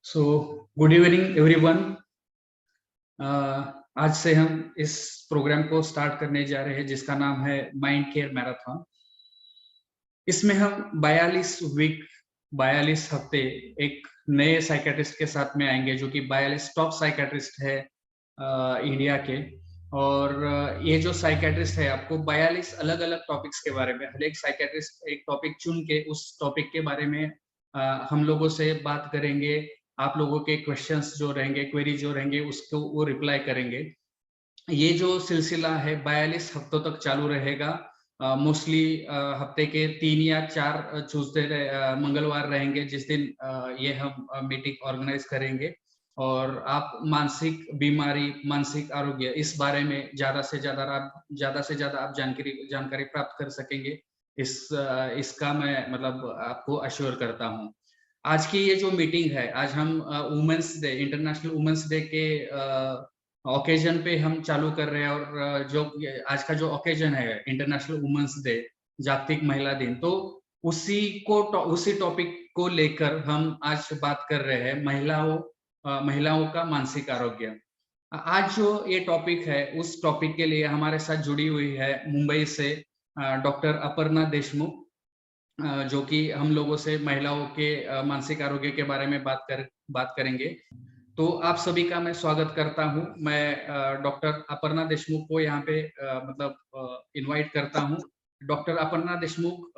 So good evening everyone. आज से हम इस प्रोग्राम को स्टार्ट करने जा रहे हैं जिसका नाम है माइंड केयर मैराथन। इसमें हम 42 हफ्ते एक नए साइकेट्रिस्ट के साथ में आएंगे जो कि 42 टॉप साइकेट्रिस्ट है इंडिया के। और ये जो साइकेट्रिस्ट है आपको 42 अलग अलग टॉपिक्स के बारे में, हर एक साइकेट्रिस्ट एक टॉपिक चुन के उस टॉपिक के बारे में हम लोगों से बात करेंगे। आप लोगों के क्वेश्चंस जो रहेंगे, क्वेरी जो रहेंगे, उसको वो रिप्लाई करेंगे। ये जो सिलसिला है 42 हफ्तों तक चालू रहेगा। मोस्टली हफ्ते के 3 या 4 ट्यूसडे मंगलवार रहेंगे जिस दिन ये हम मीटिंग ऑर्गेनाइज करेंगे। और आप मानसिक बीमारी, मानसिक आरोग्य, इस बारे में ज्यादा से ज्यादा आप जानकारी प्राप्त कर सकेंगे। इसका मैं मतलब आपको अश्योर करता हूँ। आज की ये जो मीटिंग है, आज हम women's day, international women's day के ओकेजन पे हम चालू कर रहे हैं। और जो आज का जो ओकेजन है इंटरनेशनल वुमेन्स डे, जागतिक महिला दिन, तो उसी टॉपिक को लेकर हम आज बात कर रहे हैं, महिलाओं का मानसिक आरोग्य। आज जो ये टॉपिक है उस टॉपिक के लिए हमारे साथ जुड़ी हुई है मुंबई से डॉक्टर अपर्णा देशमुख, जो कि हम लोगों से महिलाओं के मानसिक आरोग्य के बारे में बात करेंगे। तो आप सभी का मैं स्वागत करता हूं। मैं डॉक्टर अपर्णा देशमुख को यहाँ पे मतलब इनवाइट करता हूं। डॉक्टर अपर्णा देशमुख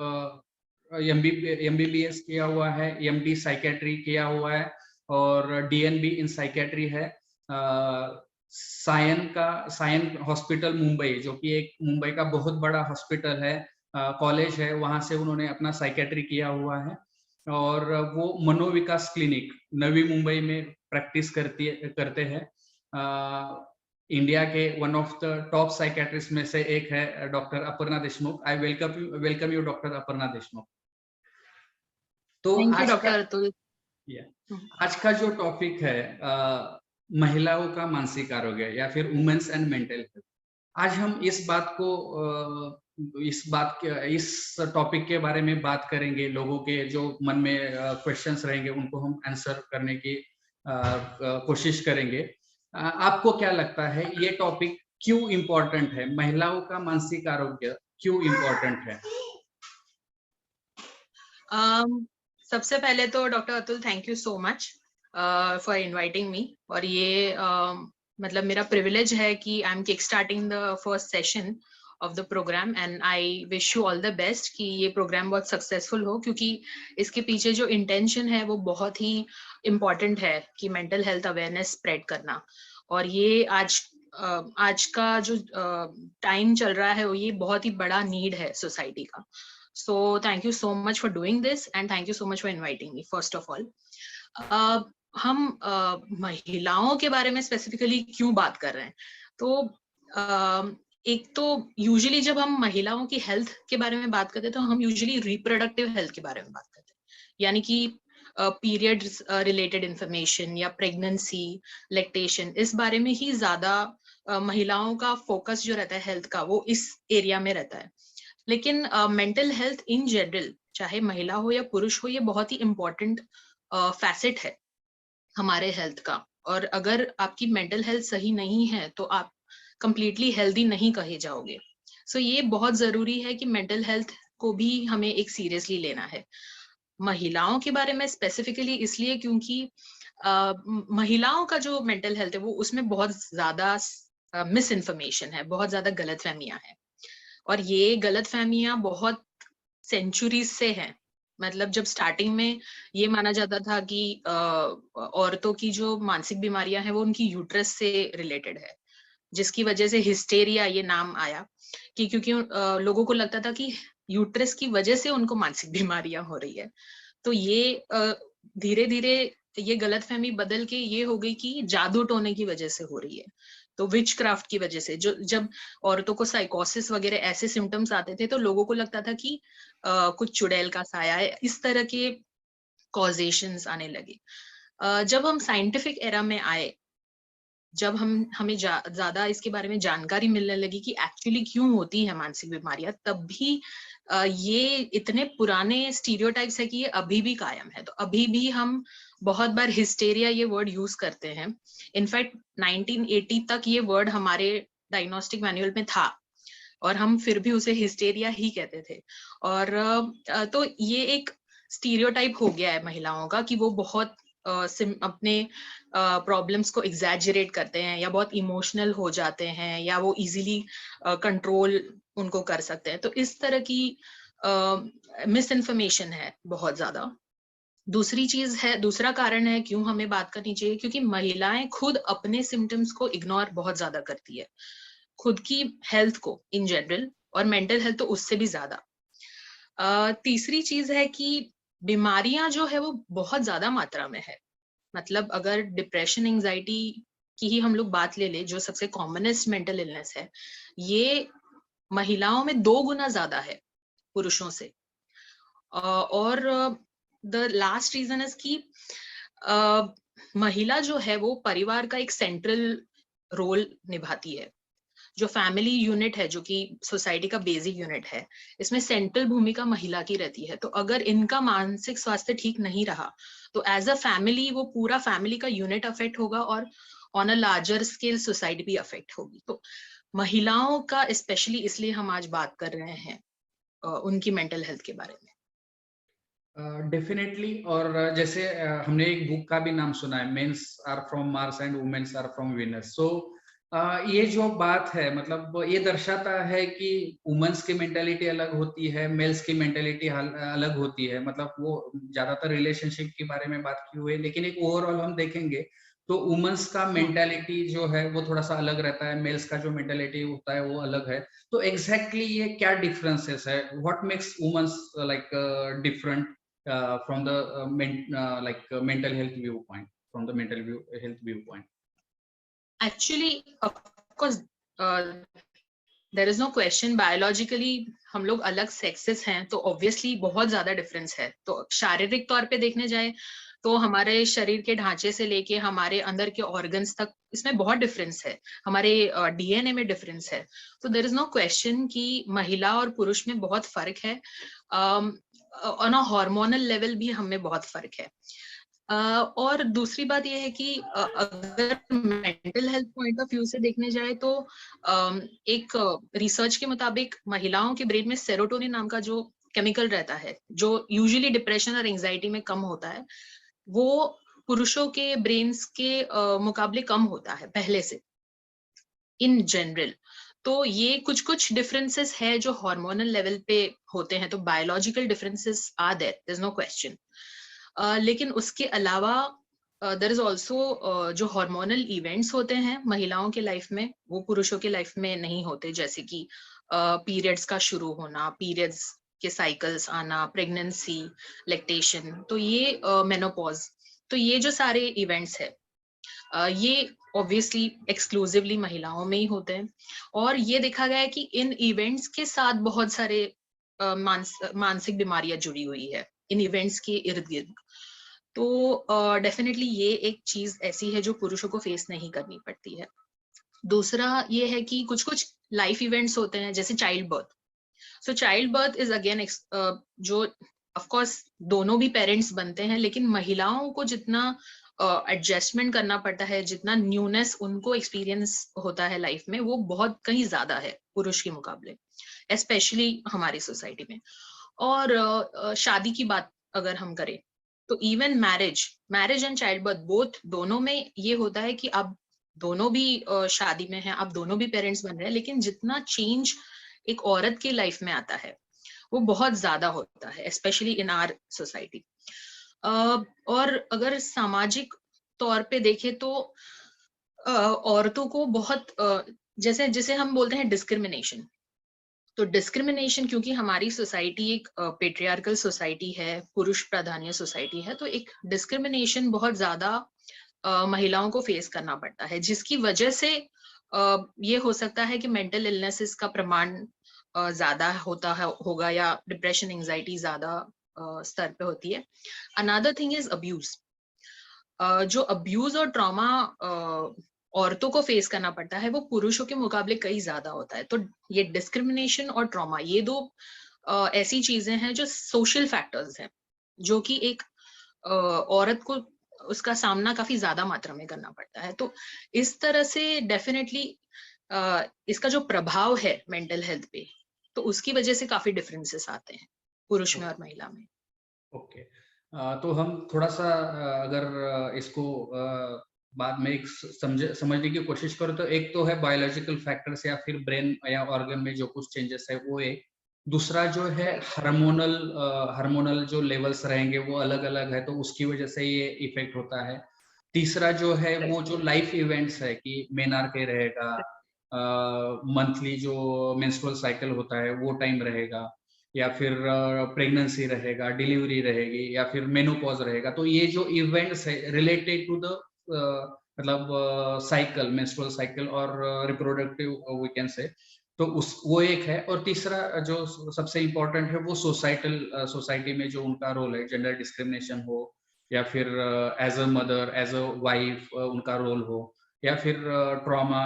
एमबीबीएस किया हुआ है, एमडी साइकेट्री किया हुआ है और डीएनबी इन साइकेट्री है। सायन हॉस्पिटल मुंबई, जो कि एक मुंबई का बहुत बड़ा हॉस्पिटल है, कॉलेज है, वहां से उन्होंने अपना साइकेट्री किया हुआ है। और वो मनोविकास क्लिनिक नवी मुंबई में प्रैक्टिस करते हैं। इंडिया के one of the top psychiatrist में से एक है doctor Aparna Deshmukh. I welcome you doctor Aparna Deshmukh. तो आज का जो टॉपिक है महिलाओं का मानसिक आरोग्य या फिर वुमेन्स एंड मेंटल हेल्थ। आज हम इस टॉपिक के बारे में बात करेंगे। लोगों के जो मन में क्वेश्चंस रहेंगे उनको हम आंसर करने की कोशिश करेंगे। आपको क्या लगता है ये टॉपिक क्यों इम्पोर्टेंट है? महिलाओं का मानसिक आरोग्य क्यों इम्पोर्टेंट है? सबसे पहले तो doctor Atul, thank you so much for inviting me. और ये मतलब मेरा प्रिविलेज है कि I am kick starting the first session of the programme and I wish you all the best कि ये प्रोग्राम बहुत सक्सेसफुल हो, क्योंकि इसके पीछे जो इंटेंशन है वो बहुत ही इम्पोर्टेंट है कि मेंटल हेल्थ अवेयरनेस स्प्रेड करना। और ये आज का जो टाइम चल रहा है वो ये बहुत ही बड़ा नीड है सोसाइटी का। So thank you so much for doing this and thank you so much for inviting me first of all. हम महिलाओं के बारे में स्पेसिफिकली क्यों बात कर रहे हैं? तो एक तो यूजुअली जब हम महिलाओं की हेल्थ के बारे में बात करते हैं तो हम यूजुअली रिप्रोडक्टिव हेल्थ के बारे में बात करते हैं, यानी कि पीरियड रिलेटेड इंफॉर्मेशन या प्रेगनेंसी, लैक्टेशन, इस बारे में ही ज्यादा महिलाओं का फोकस जो रहता है हेल्थ का, वो इस एरिया में रहता है। लेकिन मेंटल हेल्थ इन जनरल, चाहे महिला हो या पुरुष हो, ये बहुत ही इम्पोर्टेंट फैसेट है हमारे हेल्थ का। और अगर आपकी मेंटल हेल्थ सही नहीं है तो आप कंप्लीटली हेल्दी नहीं कहे जाओगे। सो ये बहुत जरूरी है कि मेंटल हेल्थ को भी हमें एक सीरियसली लेना है। महिलाओं के बारे में स्पेसिफिकली इसलिए क्योंकि महिलाओं का जो मेंटल हेल्थ है वो उसमें बहुत ज्यादा मिस इन्फॉर्मेशन है, बहुत ज्यादा गलतफहमियां हैं। और ये गलतफहमियां बहुत सेंचुरीज से हैं। मतलब जब स्टार्टिंग में ये माना जाता था कि औरतों की जो मानसिक बीमारियां हैं वो उनकी यूट्रस से रिलेटेड है, जिसकी वजह से हिस्टेरिया ये नाम आया कि क्योंकि लोगों को लगता था कि यूट्रस की वजह से उनको मानसिक बीमारियां हो रही है। तो ये धीरे धीरे ये गलतफहमी बदल के ये हो गई कि जादू टोने की वजह से हो रही है। तो विच क्राफ्ट की वजह से जब औरतों को साइकोसिस वगैरह ऐसे सिम्टम्स आते थे तो लोगों को लगता था कि कुछ चुड़ैल का साया है, इस तरह के कॉजेशंस आने लगे। जब हम साइंटिफिक एरा में आए जब हमें ज्यादा इसके बारे में जानकारी मिलने लगी कि एक्चुअली क्यों होती है मानसिक बीमारियां, तब भी ये इतने पुराने स्टीरियोटाइप्स है कि ये अभी भी कायम है। तो अभी भी हम बहुत बार हिस्टेरिया ये वर्ड यूज करते हैं। इनफैक्ट 1980 तक ये वर्ड हमारे डायग्नोस्टिक मैनुअल में था और हम फिर भी उसे हिस्टेरिया ही कहते थे। और तो ये एक स्टीरियोटाइप हो गया है महिलाओं का कि वो बहुत अपने प्रॉब्लम्स को एग्जैजरेट करते हैं या बहुत इमोशनल हो जाते हैं या वो इजीली कंट्रोल उनको कर सकते हैं। तो इस तरह की मिस इन्फॉर्मेशन है बहुत ज्यादा। दूसरी चीज है, दूसरा कारण है क्यों हमें बात करनी चाहिए, क्योंकि महिलाएं खुद अपने सिम्टम्स को इग्नोर बहुत ज्यादा करती है, खुद की हेल्थ को इन जनरल, और मेंटल हेल्थ तो उससे भी ज्यादा। तीसरी चीज है कि बीमारियां जो है वो बहुत ज्यादा मात्रा में है। मतलब अगर डिप्रेशन एंजाइटी की ही हम लोग बात ले ले, जो सबसे कॉमनेस्ट मेंटल इलनेस है, ये महिलाओं में 2 गुना ज्यादा है पुरुषों से। और द लास्ट रीजन इज कि महिला जो है वो परिवार का एक सेंट्रल रोल निभाती है। जो फैमिली यूनिट है, जो कि सोसाइटी का बेसिक यूनिट है, इसमें सेंट्रल भूमिका महिला की रहती है। तो अगर इनका मानसिक स्वास्थ्य ठीक नहीं रहा तो एज अ फैमिली वो पूरा फैमिली का यूनिट अफेक्ट होगा और on a larger scale society भी अफेक्ट होगी। तो महिलाओं का स्पेशली इसलिए हम आज बात कर रहे हैं उनकी मेंटल हेल्थ के बारे में। डेफिनेटली और जैसे हमने एक बुक का भी नाम सुना है, men's are from Mars and women's are from Venus. So ये जो बात है, मतलब ये दर्शाता है कि वुमेन्स की मेंटेलिटी अलग होती है, मेल्स की मेंटेलिटी अलग होती है। मतलब वो ज्यादातर रिलेशनशिप के बारे में बात की हुई है, लेकिन एक ओवरऑल हम देखेंगे तो वुमेन्स का मेंटेलिटी जो है वो थोड़ा सा अलग रहता है, मेल्स का जो मेंटेलिटी होता है वो अलग है। तो एग्जैक्टली ये क्या डिफरेंसेस है, what makes women's like different from the mental health viewpoint, from the health viewpoint? Actually, of course, there is no question, biologically हम लोग अलग सेक्सेस हैं तो ऑब्वियसली बहुत ज्यादा डिफरेंस है। तो शारीरिक तौर पे देखने जाए तो हमारे शरीर के ढांचे से लेके हमारे अंदर के ऑर्गन्स तक इसमें बहुत डिफरेंस है, हमारे डीएनए में डिफरेंस है। तो देयर इज नो क्वेश्चन कि महिला और पुरुष में बहुत फर्क है। ऑन अ हार्मोनल लेवल भी हमें बहुत फर्क है। और दूसरी बात यह है कि अगर mental health point of view से देखने जाए तो एक रिसर्च के मुताबिक महिलाओं के ब्रेन में सेरोटोनिन नाम का जो केमिकल रहता है, जो यूजुअली डिप्रेशन और एंजाइटी में कम होता है, वो पुरुषों के ब्रेन्स के मुकाबले कम होता है पहले से इन जनरल। तो ये कुछ कुछ डिफरेंसेस है जो हार्मोनल लेवल पे होते हैं। तो biological differences are there, there is no question. लेकिन उसके अलावा देयर इज ऑल्सो जो हार्मोनल इवेंट्स होते हैं महिलाओं के लाइफ में, वो पुरुषों के लाइफ में नहीं होते, जैसे कि पीरियड्स का शुरू होना, पीरियड्स के साइकिल्स आना, प्रेगनेंसी, लैक्टेशन, तो ये मेनोपॉज, तो ये जो सारे इवेंट्स है ये ऑब्वियसली एक्सक्लूसिवली महिलाओं में ही होते हैं। और ये देखा गया है कि इन इवेंट्स के साथ बहुत सारे मानसिक बीमारियां जुड़ी हुई है इन इवेंट्स के इर्द गिर्द। तो डेफिनेटली ये एक चीज ऐसी है जो पुरुषों को फेस नहीं करनी पड़ती है। दूसरा ये है कि कुछ कुछ लाइफ इवेंट्स होते हैं जैसे child birth. So child birth is again जो ऑफ कोर्स दोनों भी पेरेंट्स बनते हैं, लेकिन महिलाओं को जितना एडजस्टमेंट करना पड़ता है, जितना न्यूनेस उनको एक्सपीरियंस होता है लाइफ में, वो बहुत कहीं ज्यादा है पुरुष के मुकाबले, स्पेशली हमारी सोसाइटी में। और शादी की बात अगर हम करें तो even marriage and child birth both, दोनों में ये होता है कि आप दोनों भी शादी में हैं, आप दोनों भी पेरेंट्स बन रहे हैं, लेकिन जितना चेंज एक औरत की लाइफ में आता है वो बहुत ज्यादा होता है, स्पेशली इन आवर सोसाइटी। और अगर सामाजिक तौर पे देखें तो औरतों को बहुत जैसे जिसे हम बोलते हैं डिस्क्रिमिनेशन, तो डिस्क्रिमिनेशन, क्योंकि हमारी सोसाइटी एक पेट्रियार्कल सोसाइटी है, पुरुष प्राधान्य सोसाइटी है, तो एक डिस्क्रिमिनेशन बहुत ज्यादा महिलाओं को फेस करना पड़ता है, जिसकी वजह से ये हो सकता है कि मेंटल इलनेसेस का प्रमाण ज्यादा होता है होगा या डिप्रेशन एंजाइटी ज्यादा स्तर पे होती है। Another thing is abuse. जो अब्यूज और ट्रॉमा औरतों को फेस करना पड़ता है वो पुरुषों के मुकाबले कई ज्यादा होता है। तो ये डिस्क्रिमिनेशन और ट्रॉमा, ये दो ऐसी चीजें हैं जो सोशल फैक्टर्स हैं, जो कि एक औरत को उसका सामना काफी ज्यादा मात्रा में करना पड़ता है। तो इस तरह से डेफिनेटली इसका जो प्रभाव है मेंटल हेल्थ पे, तो उसकी वजह से काफी डिफरेंसेस आते हैं पुरुष में और महिला में। ओके, तो हम थोड़ा सा अगर इसको बाद में एक समझने की कोशिश करो, तो एक तो है बायोलॉजिकल फैक्टर्स या फिर ब्रेन या ऑर्गन में जो कुछ चेंजेस है वो एक, दूसरा जो है हार्मोनल जो लेवल्स रहेंगे वो अलग अलग है, तो उसकी वजह से ये इफेक्ट होता है। तीसरा जो है वो जो लाइफ इवेंट्स है कि मेनार्के रहेगा, मंथली जो मेंस्ट्रुअल साइकिल होता है वो टाइम रहेगा, या फिर प्रेगनेंसी रहेगा, डिलीवरी रहेगी, या फिर मेनोपॉज रहेगा। तो ये जो इवेंट्स है रिलेटेड टू द मतलब साइकिल, मेंस्ट्रुअल साइकिल और रिप्रोडक्टिव वी कैन से, तो उस वो एक है। और तीसरा जो सबसे इम्पोर्टेंट है वो सोसाइटी में जो उनका रोल है, जेंडर डिस्क्रिमिनेशन हो या फिर as a mother, as a wife उनका रोल हो, या फिर ट्रॉमा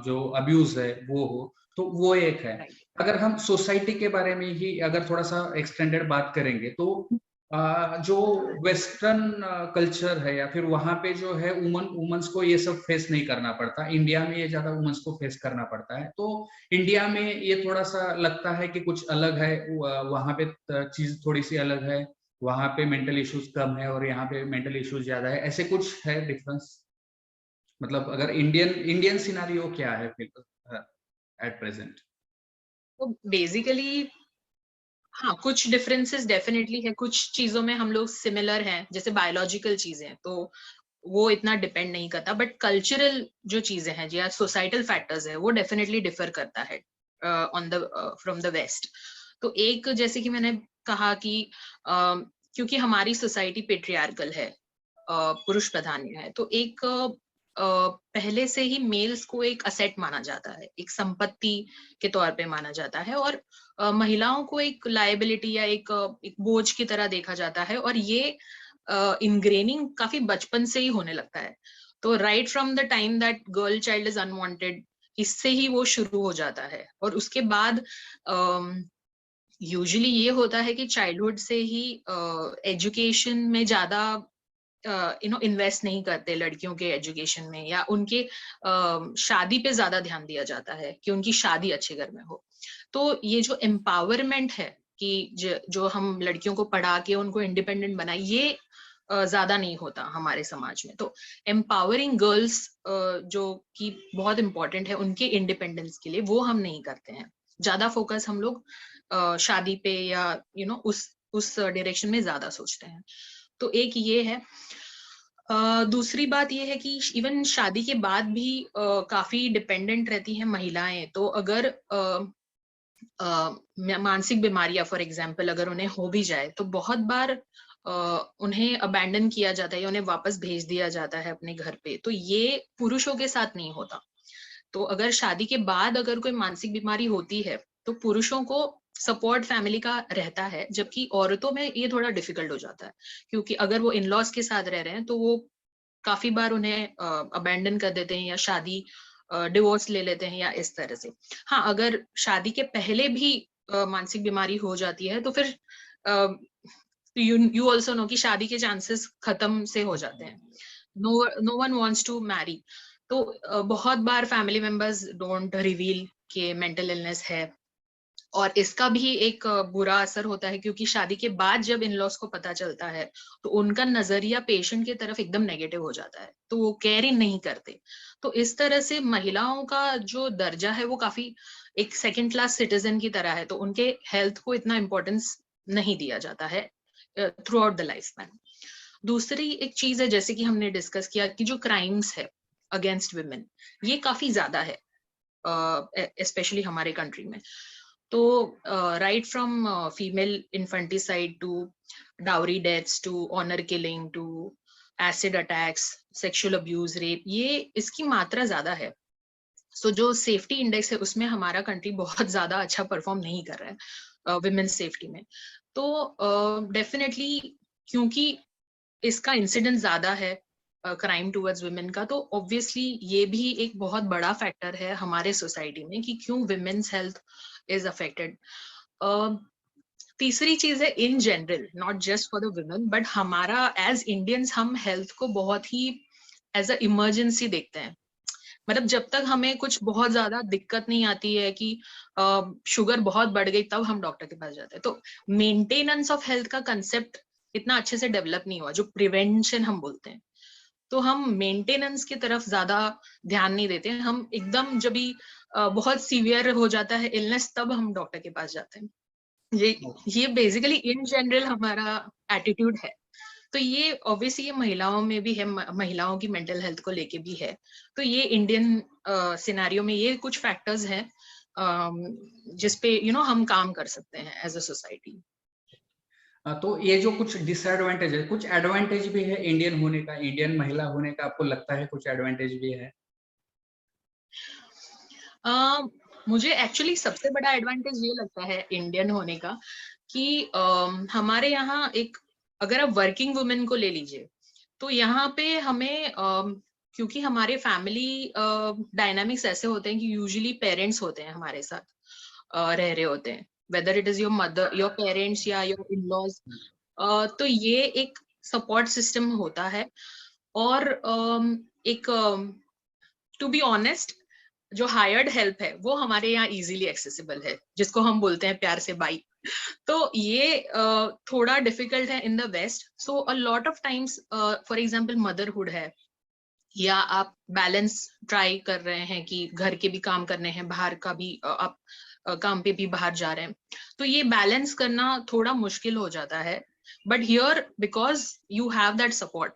जो अब्यूज है वो हो, तो वो एक है। अगर हम सोसाइटी के बारे में ही अगर थोड़ा सा एक्सटेंडेड बात करेंगे, तो जो वेस्टर्न कल्चर है या फिर वहां पे जो है वुमेन्स को ये सब फेस नहीं करना पड़ता, इंडिया में ये ज्यादा वुमेन्स को फेस करना पड़ता है। तो इंडिया में ये थोड़ा सा लगता है कि कुछ अलग है, वहां पे चीज थोड़ी सी अलग है, वहां पे मेंटल इश्यूज कम है और यहाँ पे मेंटल इश्यूज ज्यादा है, ऐसे कुछ है डिफरेंस? मतलब अगर इंडियन सिनारियो क्या है फिर एट प्रेजेंट? तो बेसिकली हाँ, कुछ डिफरेंसेस डेफिनेटली है, कुछ चीजों में हम लोग सिमिलर हैं, जैसे बायोलॉजिकल चीजें तो वो इतना डिपेंड नहीं करता, बट कल्चरल जो चीजें हैं या सोसाइटल फैक्टर्स है वो डेफिनेटली डिफर करता है on the from the West. तो एक, जैसे कि मैंने कहा कि क्योंकि हमारी सोसाइटी पेट्रियार्कल है, पुरुष प्रधान है, तो एक पहले से ही मेल्स को एक असेट माना जाता है, एक संपत्ति के तौर पे माना जाता है, और महिलाओं को एक लायबिलिटी या एक बोझ की तरह देखा जाता है। और ये इनग्रेनिंग काफी बचपन से ही होने लगता है। तो right from the time that girl child is unwanted, इससे ही वो शुरू हो जाता है। और उसके बाद यूजुअली ये होता है कि चाइल्डहुड से ही एजुकेशन में ज्यादा इन्वेस्ट नहीं करते लड़कियों के एजुकेशन में, या उनके शादी पे ज्यादा ध्यान दिया जाता है कि उनकी शादी अच्छे घर में हो। तो ये जो एम्पावरमेंट है कि जो हम लड़कियों को पढ़ा के उनको इंडिपेंडेंट बनाए, ये ज्यादा नहीं होता हमारे समाज में। तो एम्पावरिंग गर्ल्स जो कि बहुत इंपॉर्टेंट है उनके इंडिपेंडेंस के लिए, वो हम नहीं करते हैं। ज्यादा फोकस हम लोग शादी पे या उस डायरेक्शन में ज्यादा सोचते हैं। तो एक ये है। दूसरी बात ये है कि इवन शादी के बाद भी काफी डिपेंडेंट रहती हैं महिलाएं। तो अगर मानसिक बीमारियां फॉर एग्जांपल अगर उन्हें हो भी जाए, तो बहुत बार उन्हें अबैंडन किया जाता है या उन्हें वापस भेज दिया जाता है अपने घर पे। तो ये पुरुषों के साथ नहीं होता। तो अगर शादी के बाद अगर कोई मानसिक बीमारी होती है, तो पुरुषों को सपोर्ट फैमिली का रहता है, जबकि औरतों में ये थोड़ा डिफिकल्ट हो जाता है, क्योंकि अगर वो इन लॉज के साथ रह रहे हैं तो वो काफी बार उन्हें अबैंडन कर देते हैं या शादी डिवोर्स ले लेते हैं या इस तरह से। हाँ, अगर शादी के पहले भी मानसिक बीमारी हो जाती है, तो फिर यू ऑल्सो नो कि शादी के चांसेस खत्म से हो जाते हैं। No one wants to marry. तो बहुत बार फैमिली मेंबर्स डोंट रिवील कि मेंटल इलनेस है, और इसका भी एक बुरा असर होता है, क्योंकि शादी के बाद जब इन लॉज को पता चलता है तो उनका नजरिया पेशेंट की तरफ एकदम नेगेटिव हो जाता है, तो वो केयर ही नहीं करते। तो इस तरह से महिलाओं का जो दर्जा है वो काफी एक सेकंड क्लास सिटीजन की तरह है, तो उनके हेल्थ को इतना इम्पोर्टेंस नहीं दिया जाता है through out the life span. दूसरी एक चीज है, जैसे कि हमने डिस्कस किया कि जो क्राइम्स है अगेंस्ट वुमेन, ये काफी ज्यादा है स्पेशली हमारे कंट्री में। तो right from female infanticide to dowry deaths to honour killing to acid attacks, sexual abuse, rape, ये इसकी मात्रा ज्यादा है। सो जो सेफ्टी इंडेक्स है उसमें हमारा कंट्री बहुत ज्यादा अच्छा परफॉर्म नहीं कर रहा है विमेन्स सेफ्टी में। तो डेफिनेटली क्योंकि इसका इंसिडेंट ज्यादा है, क्राइम टुवर्ड्स वुमेन का, तो ऑब्वियसली ये भी एक बहुत बड़ा फैक्टर है हमारे सोसाइटी में कि क्यों विमेन्स हेल्थ इज अफेक्टेड। तीसरी चीज है in general, not just for the women, but हमारा एज इंडियंस हम हेल्थ को बहुत ही एज अ इमरजेंसी देखते हैं। मतलब जब तक हमें कुछ बहुत ज्यादा दिक्कत नहीं आती है कि शुगर बहुत बढ़ गई तब हम डॉक्टर के पास जाते हैं। तो मेंटेनेंस ऑफ हेल्थ का कंसेप्ट इतना अच्छे से डेवलप नहीं हुआ, जो प्रिवेंशन हम बोलते हैं। तो हम मेंटेनेंस की तरफ ज्यादा ध्यान नहीं देते हैं। हम एकदम जब भी बहुत सीवियर हो जाता है इलनेस तब हम डॉक्टर के पास जाते हैं। ये बेसिकली इन जनरल हमारा एटीट्यूड है। तो ये ऑब्वियसली ये महिलाओं में भी है, महिलाओं की मेंटल हेल्थ को लेके भी है। तो ये इंडियन सिनेरियो में ये कुछ फैक्टर्स हैं जिसपे हम काम कर सकते हैं एज अ सोसाइटी। तो ये जो कुछ डिसएडवांटेज है, कुछ एडवांटेज भी है इंडियन होने का, इंडियन महिला होने का, आपको लगता है कुछ एडवांटेज भी है? मुझे एक्चुअली सबसे बड़ा एडवांटेज ये लगता है इंडियन होने का कि हमारे यहाँ एक, अगर आप वर्किंग वुमेन को ले लीजिए तो यहाँ पे हमें क्योंकि हमारे फैमिली डायनामिक्स ऐसे होते हैं कि यूजुअली पेरेंट्स होते हैं हमारे साथ रह रहे होते हैं, whether it is your mother, your parents या योर इन-लॉज। तो ये एक सपोर्ट सिस्टम होता है। और एक टू बी ऑनेस्ट, जो हायर्ड हेल्प है वो हमारे यहाँ इजीली एक्सेसिबल है, जिसको हम बोलते हैं प्यार से बाई। तो ये थोड़ा डिफिकल्ट है in the West. So a lot of times for example motherhood है, या आप बैलेंस ट्राई कर रहे हैं कि घर के भी काम करने हैं, बाहर का भी आप काम पे भी बाहर जा रहे हैं, तो ये बैलेंस करना थोड़ा मुश्किल हो जाता है। But here because you have that support,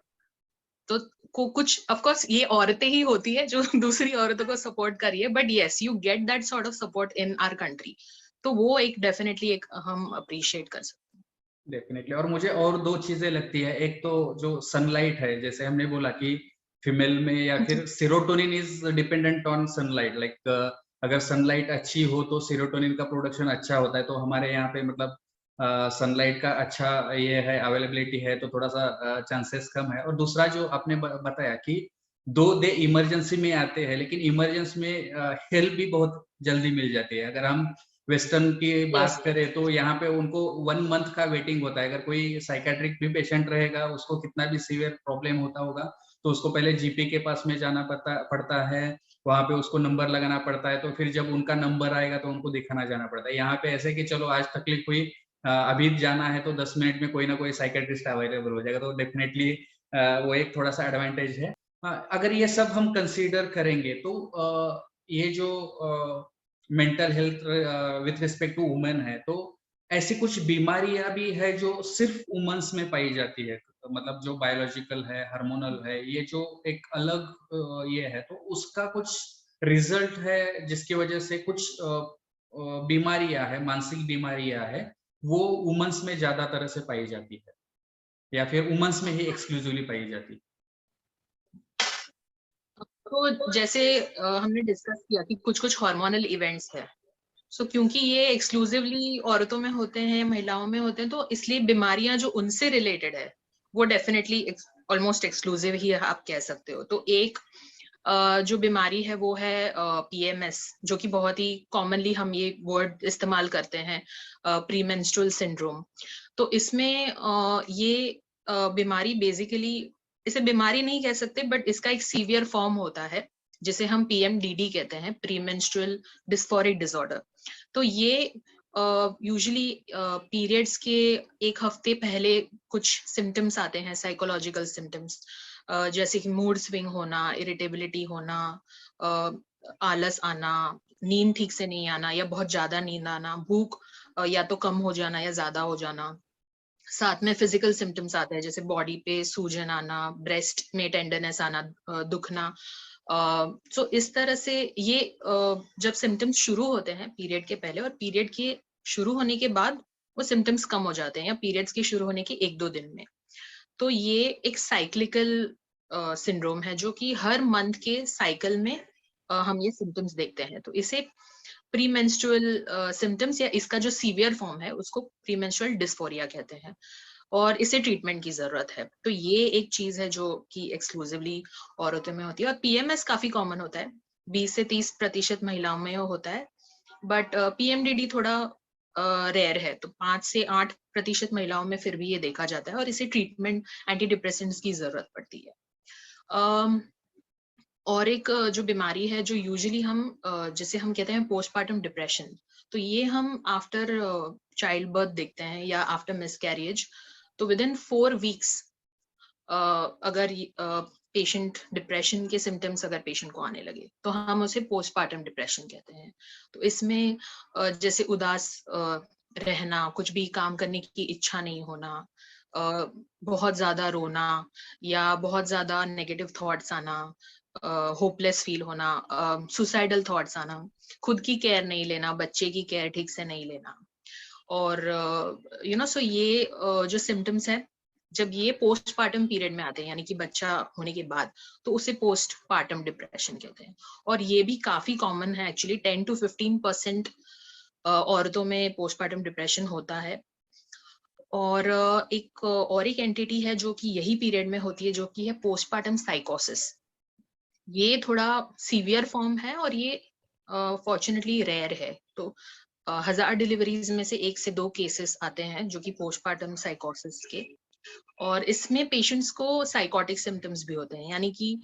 तो कुछ ऑफ कोर्स ये औरतें ही होती है जो दूसरी औरतों को सपोर्ट कर रही है, but yes you get that sort of support in our country. तो वो एक डेफिनेटली एक हम अप्रिशिएट कर सकते हैं। डेफिनेटली। और मुझे और दो चीजें लगती है, एक तो जो सनलाइट है, जैसे हमने बोला कि फीमेल में या फिर serotonin is dependent on sunlight, like अगर सनलाइट अच्छी हो तो सेरोटोनिन का प्रोडक्शन अच्छा होता है। तो हमारे यहाँ पे मतलब सनलाइट का अच्छा ये है, अवेलेबिलिटी है, तो थोड़ा सा चांसेस कम है। और दूसरा जो आपने बताया कि दो दे इमरजेंसी में आते हैं, लेकिन इमरजेंसी में हेल्प भी बहुत जल्दी मिल जाती है। अगर हम वेस्टर्न की बात करें तो यहाँ पे उनको 1 मंथ का वेटिंग होता है। अगर कोई साइकेट्रिक भी पेशेंट रहेगा, उसको कितना भी सीवियर प्रॉब्लम होता होगा, तो उसको पहले जीपी के पास में जाना पड़ता है, वहां पे उसको नंबर लगाना पड़ता है, तो फिर जब उनका नंबर आएगा तो उनको दिखाना जाना पड़ता है। यहाँ पे ऐसे कि चलो आज तकलीफ हुई, अभी जाना है तो 10 मिनट में कोई ना कोई साइकेट्रिस्ट अवेलेबल हो जाएगा। तो डेफिनेटली वो एक थोड़ा सा एडवांटेज है। अगर ये सब हम कंसीडर करेंगे तो ये जो mental health with respect to women है, तो ऐसी कुछ बीमारियां भी है जो सिर्फ वुमेन्स में पाई जाती है, मतलब जो बायोलॉजिकल है, हार्मोनल है, ये जो एक अलग ये है, तो उसका कुछ रिजल्ट है जिसकी वजह से कुछ बीमारियां है, मानसिक बीमारियां है, वो वुमेन्स में ज्यादा तरह से पाई जाती है या फिर वुमेन्स में ही एक्सक्लूसिवली पाई जाती है? तो जैसे हमने डिस्कस किया कि कुछ कुछ हार्मोनल इवेंट्स है, सो क्योंकि ये एक्सक्लूसिवली औरतों में होते हैं, महिलाओं में होते हैं, तो इसलिए बीमारियां जो उनसे रिलेटेड है वो डेफिनेटली ऑलमोस्ट एक्सक्लूसिव ही आप कह सकते हो। तो एक जो बीमारी है वो है पीएमएस, जो कि बहुत ही कॉमनली हम ये वर्ड इस्तेमाल करते हैं, प्री मेंस्ट्रुअल सिंड्रोम। तो इसमें ये बीमारी बेसिकली, इसे बीमारी नहीं कह सकते बट इसका एक सीवियर फॉर्म होता है जिसे हम पीएमडीडी कहते हैं, प्री मेंस्ट्रुअल डिस्फोरिक डिसऑर्डर। तो ये यूजुअली पीरियड्स के एक हफ्ते पहले कुछ सिम्टम्स आते हैं, साइकोलॉजिकल सिम्टम्स, जैसे कि मूड स्विंग होना, इरिटेबिलिटी होना, आलस आना, नींद ठीक से नहीं आना या बहुत ज्यादा नींद आना, भूख या तो कम हो जाना या ज्यादा हो जाना। साथ में फिजिकल सिम्टम्स आते हैं जैसे बॉडी पे सूजन आना, ब्रेस्ट में टेंडरनेस आना, दुखना। सो इस तरह से ये जब सिम्टम्स शुरू होते हैं पीरियड के पहले और पीरियड के शुरू होने के बाद वो सिम्टम्स कम हो जाते हैं, या पीरियड्स के शुरू होने के 1-2 दिन में। तो ये एक साइक्लिकल सिंड्रोम है जो कि हर मंथ के साइकिल में हम ये सिम्टम्स देखते हैं। तो इसे प्रीमेंस्ट्रुअल सिम्टम्स या इसका जो सीवियर फॉर्म है उसको प्रीमेंस्ट्रुअल डिस्फोरिया कहते हैं। और इसे ट्रीटमेंट की जरूरत है। तो ये एक चीज है जो कि एक्सक्लूसिवली औरतों में होती है। और पीएमएस काफी कॉमन होता है, 20 से 30% महिलाओं में होता है, बट पीएमडीडी थोड़ा रेयर है, तो 5 से 8% महिलाओं में फिर भी ये देखा जाता है और इसे ट्रीटमेंट एंटी डिप्रेसेंट्स की जरूरत पड़ती है। और एक जो बीमारी है जो यूजुअली हम जिसे हम कहते हैं पोस्टपार्टम डिप्रेशन, तो ये हम आफ्टर चाइल्ड बर्थ देखते हैं या आफ्टर मिसकैरेज। तो विद इन 4 वीक्स अगर पेशेंट डिप्रेशन के सिम्टम्स अगर पेशेंट को आने लगे तो हम उसे पोस्टपार्टम डिप्रेशन कहते हैं। तो इसमें जैसे उदास रहना, कुछ भी काम करने की इच्छा नहीं होना, बहुत ज्यादा रोना या बहुत ज्यादा नेगेटिव थॉट्स आना, होपलेस फील होना, सुसाइडल थॉट्स आना, खुद की केयर नहीं लेना, बच्चे की केयर ठीक से नहीं लेना। और सो ये जो सिम्टम्स है जब ये पोस्टपार्टम पीरियड में आते हैं यानी कि बच्चा होने के बाद, तो उसे पोस्टपार्टम डिप्रेशन कहते हैं। और ये भी काफी कॉमन है एक्चुअली, 10 to 15% औरतों में पोस्टपार्टम डिप्रेशन होता है। और एक एंटिटी है जो कि यही पीरियड में होती है, जो कि है पोस्टपार्टम साइकोसिस। ये थोड़ा सीवियर फॉर्म है और ये फॉर्चुनेटली रेयर है। तो 1000 डिलीवरीज में से 1 से 2 केसेस आते हैं जो कि पोस्टपार्टम साइकोसिस के। और इसमें पेशेंट्स को साइकोटिक सिम्टम्स भी होते हैं, यानी कि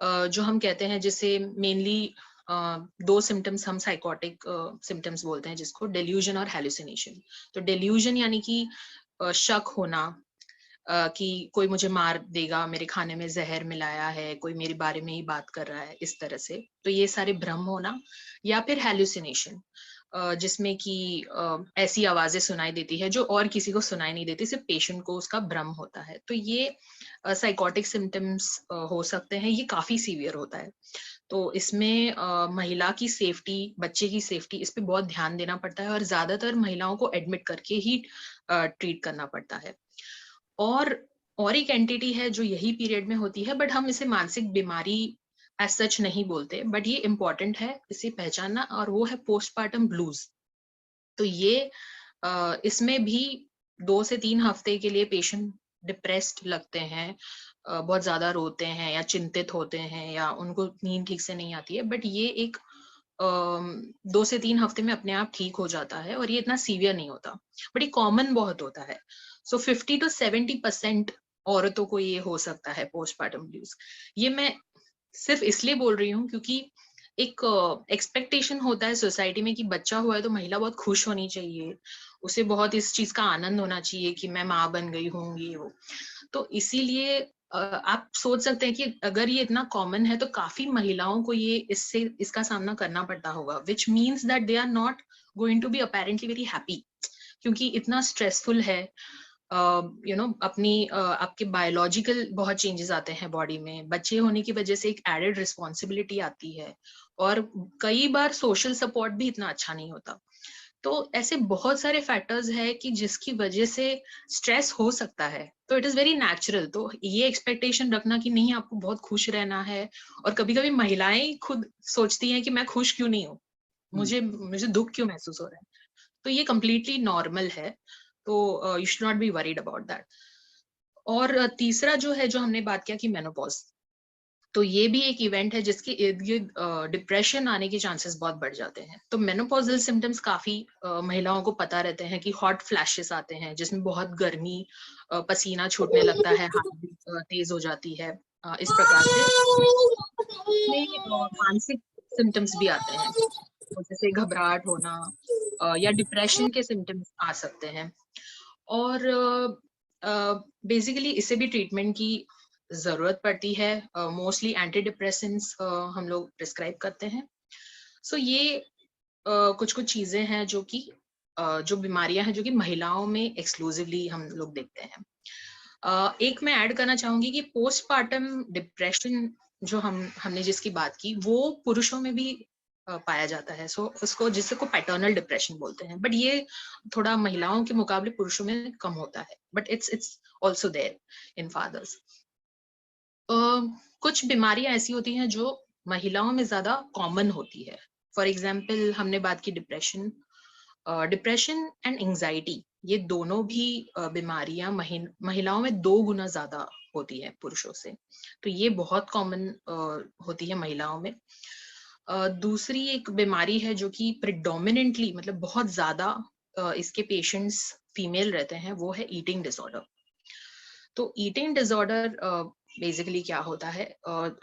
जो हम कहते हैं जिसे मेनली 2 सिम्टम्स हम साइकोटिक सिम्टम्स बोलते हैं, जिसको डेल्यूजन और हेलुसिनेशन। तो डेल्यूजन यानी कि शक होना कि कोई मुझे मार देगा, मेरे खाने में जहर मिलाया है, कोई मेरे बारे में ही बात कर रहा है, इस तरह से। तो ये सारे भ्रम होना। या फिर हेलुसिनेशन, जिसमें कि ऐसी आवाजें सुनाई देती है जो और किसी को सुनाई नहीं देती, सिर्फ पेशेंट को उसका भ्रम होता है। तो ये साइकोटिक सिम्टम्स हो सकते हैं, ये काफी सीवियर होता है। तो इसमें महिला की सेफ्टी, बच्चे की सेफ्टी, इस पे बहुत ध्यान देना पड़ता है और ज्यादातर महिलाओं को एडमिट करके ही ट्रीट करना पड़ता है। और एक एंटिटी है जो यही पीरियड में होती है, बट हम इसे मानसिक बीमारी एज सच नहीं बोलते, बट ये इम्पोर्टेंट है इसे पहचानना, और वो है पोस्टपार्टम ब्लूज। तो ये इसमें भी 2 से 3 हफ्ते के लिए पेशेंट डिप्रेस्ड लगते हैं, बहुत ज्यादा रोते हैं या चिंतित होते हैं या उनको नींद ठीक से नहीं आती है, बट ये एक 2 से 3 हफ्ते में अपने आप ठीक हो जाता है और ये इतना सीवियर नहीं होता, बट ये कॉमन बहुत होता है। सो 50 to 70% औरतों को ये हो सकता है पोस्टपार्टम ब्लूज। ये मैं सिर्फ इसलिए बोल रही हूँ क्योंकि एक एक्सपेक्टेशन होता है सोसाइटी में कि बच्चा हुआ है तो महिला बहुत खुश होनी चाहिए, उसे बहुत इस चीज का आनंद होना चाहिए कि मैं माँ बन गई हूँ, ये वो। तो इसीलिए आप सोच सकते हैं कि अगर ये इतना कॉमन है तो काफी महिलाओं को ये इसका सामना करना पड़ता होगा, which means that they are not going to be apparently very happy, क्योंकि इतना स्ट्रेसफुल है। अपनी आपके बायोलॉजिकल बहुत चेंजेस आते हैं बॉडी में, बच्चे होने की वजह से एक एडेड रिस्पॉन्सिबिलिटी आती है, और कई बार सोशल सपोर्ट भी इतना अच्छा नहीं होता। तो ऐसे बहुत सारे फैक्टर्स है कि जिसकी वजह से स्ट्रेस हो सकता है। तो इट इज वेरी नेचुरल। तो ये एक्सपेक्टेशन रखना कि नहीं आपको बहुत खुश रहना है, और कभी कभी महिलाएं खुद सोचती हैं कि मैं खुश क्यों नहीं हूँ, मुझे दुख क्यों महसूस हो रहा है, तो ये कम्प्लीटली नॉर्मल है। तो you should not be worried about that. और तीसरा जो है, जो हमने बात किया कि मेनोपॉज, तो ये भी एक इवेंट है जिसके इर्द गिर्द डिप्रेशन आने के चांसेस बहुत बढ़ जाते हैं। तो मेनोपॉजल सिम्टम्स काफी महिलाओं को पता रहते हैं कि हॉट फ्लैशेस आते हैं जिसमें बहुत गर्मी, पसीना छूटने लगता है, हार्ट बीट तेज हो जाती है, इस प्रकार से। मानसिक सिम्टम्स भी आते हैं, जैसे घबराहट होना या डिप्रेशन के सिम्टम्स आ सकते हैं। और बेसिकली इसे भी ट्रीटमेंट की जरूरत पड़ती है। मोस्टली एंटी डिप्रेसेंट्स हम लोग प्रिस्क्राइब करते हैं। सो ये कुछ चीजें हैं जो कि जो बीमारियां हैं जो कि महिलाओं में एक्सक्लूसिवली हम लोग देखते हैं। एक मैं ऐड करना चाहूंगी कि पोस्टपार्टम डिप्रेशन जो हमने जिसकी बात की, वो पुरुषों में भी पाया जाता है। सो उसको जिससे को पैटर्नल डिप्रेशन बोलते हैं, बट ये थोड़ा महिलाओं के मुकाबले पुरुषों में कम होता है, but it's also there in fathers. कुछ बीमारियां ऐसी होती हैं जो महिलाओं में ज्यादा कॉमन होती है। फॉर एग्जाम्पल हमने बात की डिप्रेशन एंड एंग्जाइटी। ये दोनों भी बीमारियां महिलाओं में 2 गुना ज्यादा होती है पुरुषों से, तो ये बहुत कॉमन होती है महिलाओं में। दूसरी एक बीमारी है जो कि प्रिडोमिनेंटली मतलब बहुत ज्यादा इसके पेशेंट्स फीमेल रहते हैं, वो है ईटिंग डिसऑर्डर। तो ईटिंग डिसऑर्डर बेसिकली क्या होता है,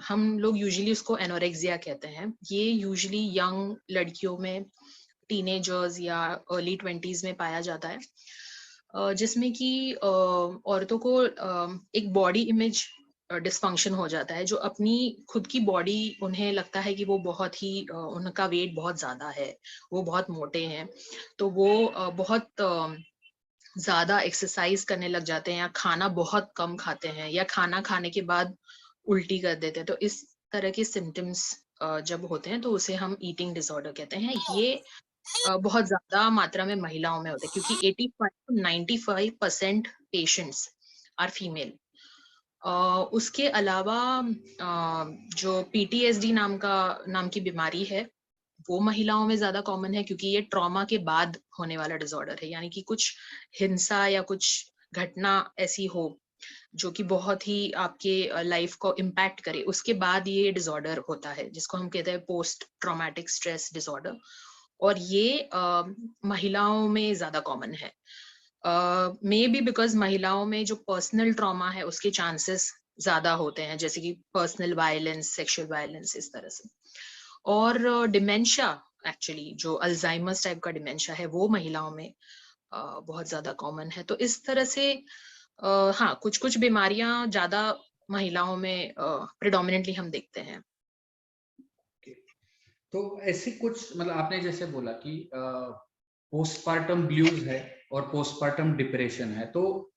हम लोग यूजुअली उसको एनोरेक्सिया कहते हैं। ये यूजुअली यंग लड़कियों में, टीनेजर्स या अर्ली 20s में पाया जाता है, जिसमें कि औरतों को एक बॉडी इमेज डिस्फंक्शन हो जाता है, जो अपनी खुद की बॉडी उन्हें लगता है कि वो बहुत ही उनका वेट बहुत ज्यादा है, वो बहुत मोटे हैं, तो वो बहुत ज्यादा एक्सरसाइज करने लग जाते हैं या खाना बहुत कम खाते हैं या खाना खाने के बाद उल्टी कर देते हैं। तो इस तरह के सिम्टम्स जब होते हैं तो उसे हम ईटिंग डिसऑर्डर कहते हैं। ये बहुत ज्यादा मात्रा में महिलाओं में होता है क्योंकि 85 to 95% पेशेंट्स आर फीमेल। उसके अलावा जो PTSD नाम की बीमारी है, वो महिलाओं में ज्यादा कॉमन है क्योंकि ये ट्रॉमा के बाद होने वाला डिसऑर्डर है, यानी कि कुछ हिंसा या कुछ घटना ऐसी हो जो कि बहुत ही आपके लाइफ को इम्पैक्ट करे, उसके बाद ये डिसऑर्डर होता है, जिसको हम कहते हैं पोस्ट ट्रॉमेटिक स्ट्रेस डिसऑर्डर। और ये महिलाओं में ज्यादा कॉमन है, मे बी बिकॉज महिलाओं में जो पर्सनल ट्रॉमा है उसके चांसेस ज्यादा होते हैं, जैसे कि पर्सनल वायलेंस, सेक्सुअल वायलेंस, इस तरह से। और डिमेंशिया, एक्चुअली जो अल्जाइमर्स टाइप का डिमेंशिया है, वो महिलाओं में बहुत ज्यादा कॉमन है। तो इस तरह से हाँ, कुछ कुछ बीमारियां ज्यादा महिलाओं में प्रिडोमिनेंटली हम देखते हैं। तो ऐसी कुछ मतलब आपने जैसे बोला कि पोस्टपार्टम ब्लूज है और पोस्टपार्टम डिप्रेशन है, तो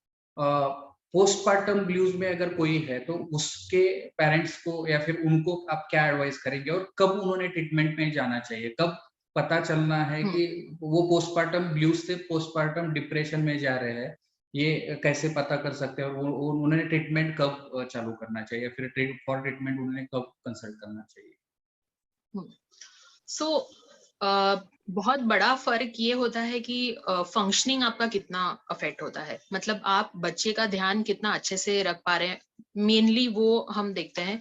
पोस्टपार्टम ब्लूज में अगर कोई है तो उसके पेरेंट्स को या फिर उनको आप क्या एडवाइस करेंगे और कब उन्होंने ट्रीटमेंट में जाना चाहिए, कब पता चलना है कि वो पोस्टपार्टम ब्लूज से पोस्टपार्टम डिप्रेशन में जा रहे हैं, ये कैसे पता कर सकते हैं? और उन्होंने ट्रीटमेंट कब चालू करना चाहिए, फिर फॉर ट्रीटमेंट उन्होंने कब कंसल्ट करना चाहिए? सो बहुत बड़ा फर्क ये होता है कि फंक्शनिंग आपका कितना अफेक्ट होता है, मतलब आप बच्चे का ध्यान कितना अच्छे से रख पा रहे हैं, मेनली वो हम देखते हैं।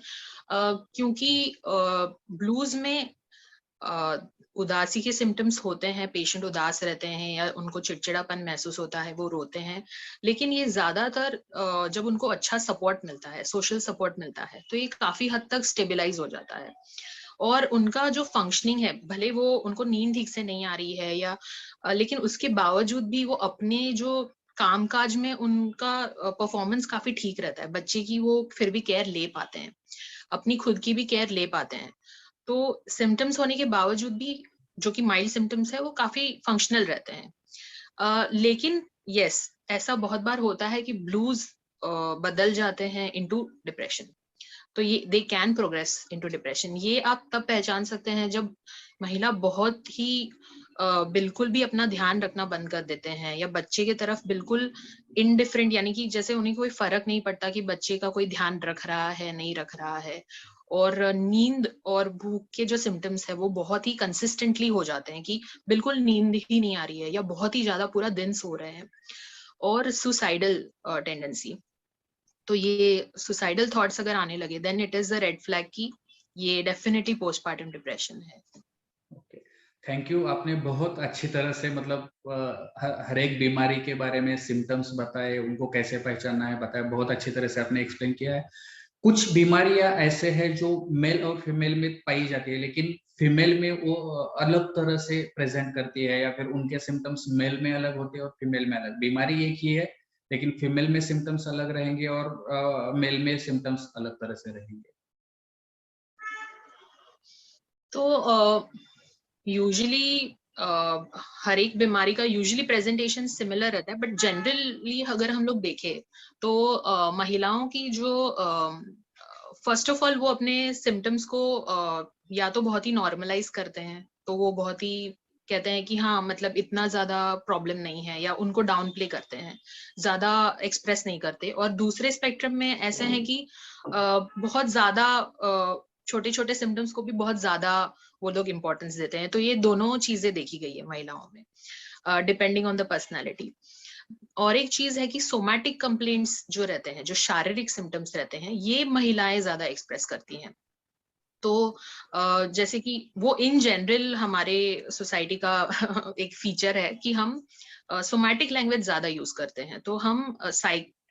क्योंकि ब्लूज में उदासी के सिम्टम्स होते हैं, पेशेंट उदास रहते हैं या उनको चिड़चिड़ापन महसूस होता है, वो रोते हैं, लेकिन ये ज्यादातर जब उनको अच्छा सपोर्ट मिलता है, सोशल सपोर्ट मिलता है, तो ये काफी हद तक स्टेबलाइज हो जाता है। और उनका जो फंक्शनिंग है, भले वो उनको नींद ठीक से नहीं आ रही है या लेकिन उसके बावजूद भी वो अपने जो कामकाज में उनका परफॉर्मेंस काफी ठीक रहता है, बच्चे की वो फिर भी केयर ले पाते हैं, अपनी खुद की भी केयर ले पाते हैं। तो सिम्टम्स होने के बावजूद भी, जो कि माइल्ड सिम्टम्स है, वो काफी फंक्शनल रहते हैं। लेकिन यस, ऐसा बहुत बार होता है कि ब्लूज बदल जाते हैं इनटू डिप्रेशन, तो ये they can progress into depression. ये आप तब पहचान सकते हैं जब महिला बहुत ही बिल्कुल भी अपना ध्यान रखना बंद कर देते हैं या बच्चे की तरफ बिल्कुल इनडिफरेंट, यानी कि जैसे उन्हें कोई फर्क नहीं पड़ता कि बच्चे का कोई ध्यान रख रहा है नहीं रख रहा है। और नींद और भूख के जो सिम्टम्स है वो बहुत ही कंसिस्टेंटली हो जाते हैं कि बिल्कुल नींद ही नहीं आ रही है या बहुत ही ज्यादा पूरा दिन सो रहे हैं। और सुसाइडल टेंडेंसी, तो ये सुसाइडल थॉट्स अगर आने लगे, then it is the red flag कि ये डेफिनेटली पोस्टपार्टम डिप्रेशन है। Okay, thank you. आपने बहुत अच्छी तरह से मतलब हर एक बीमारी के बारे में सिम्टम्स बताए, उनको कैसे पहचानना है बताया, बहुत अच्छी तरह से आपने एक्सप्लेन किया है। कुछ बीमारियां ऐसे हैं जो मेल और फीमेल में पाई जाती है, लेकिन फीमेल में वो अलग तरह से प्रेजेंट करती है, या फिर उनके सिम्टम्स मेल में अलग होते हैं और फीमेल में अलग। बीमारी एक ही है लेकिन फीमेल में सिम्टम्स अलग रहेंगे और मेल में सिम्टम्स अलग तरह से रहेंगे। तो यूजुअली हर एक बीमारी का यूजुअली प्रेजेंटेशन सिमिलर रहता है, बट जनरली अगर हम लोग देखें तो महिलाओं की जो फर्स्ट ऑफ ऑल वो अपने सिम्टम्स को या तो बहुत ही नॉर्मलाइज करते हैं, तो वो बहुत ही कहते हैं कि हाँ मतलब इतना ज्यादा प्रॉब्लम नहीं है, या उनको डाउन प्ले करते हैं, ज्यादा एक्सप्रेस नहीं करते। और दूसरे स्पेक्ट्रम में ऐसे हैं कि बहुत ज्यादा छोटे छोटे सिम्टम्स को भी बहुत ज्यादा वो लोग इम्पोर्टेंस देते हैं। तो ये दोनों चीजें देखी गई है महिलाओं में, डिपेंडिंग ऑन द पर्सनैलिटी। और एक चीज है कि सोमैटिक कंप्लेंट्स जो रहते हैं, जो शारीरिक सिम्टम्स रहते हैं, ये महिलाएं ज्यादा एक्सप्रेस करती हैं। तो जैसे कि वो इन जनरल हमारे सोसाइटी का एक फीचर है कि हम सोमैटिक लैंग्वेज ज्यादा यूज करते हैं। तो हम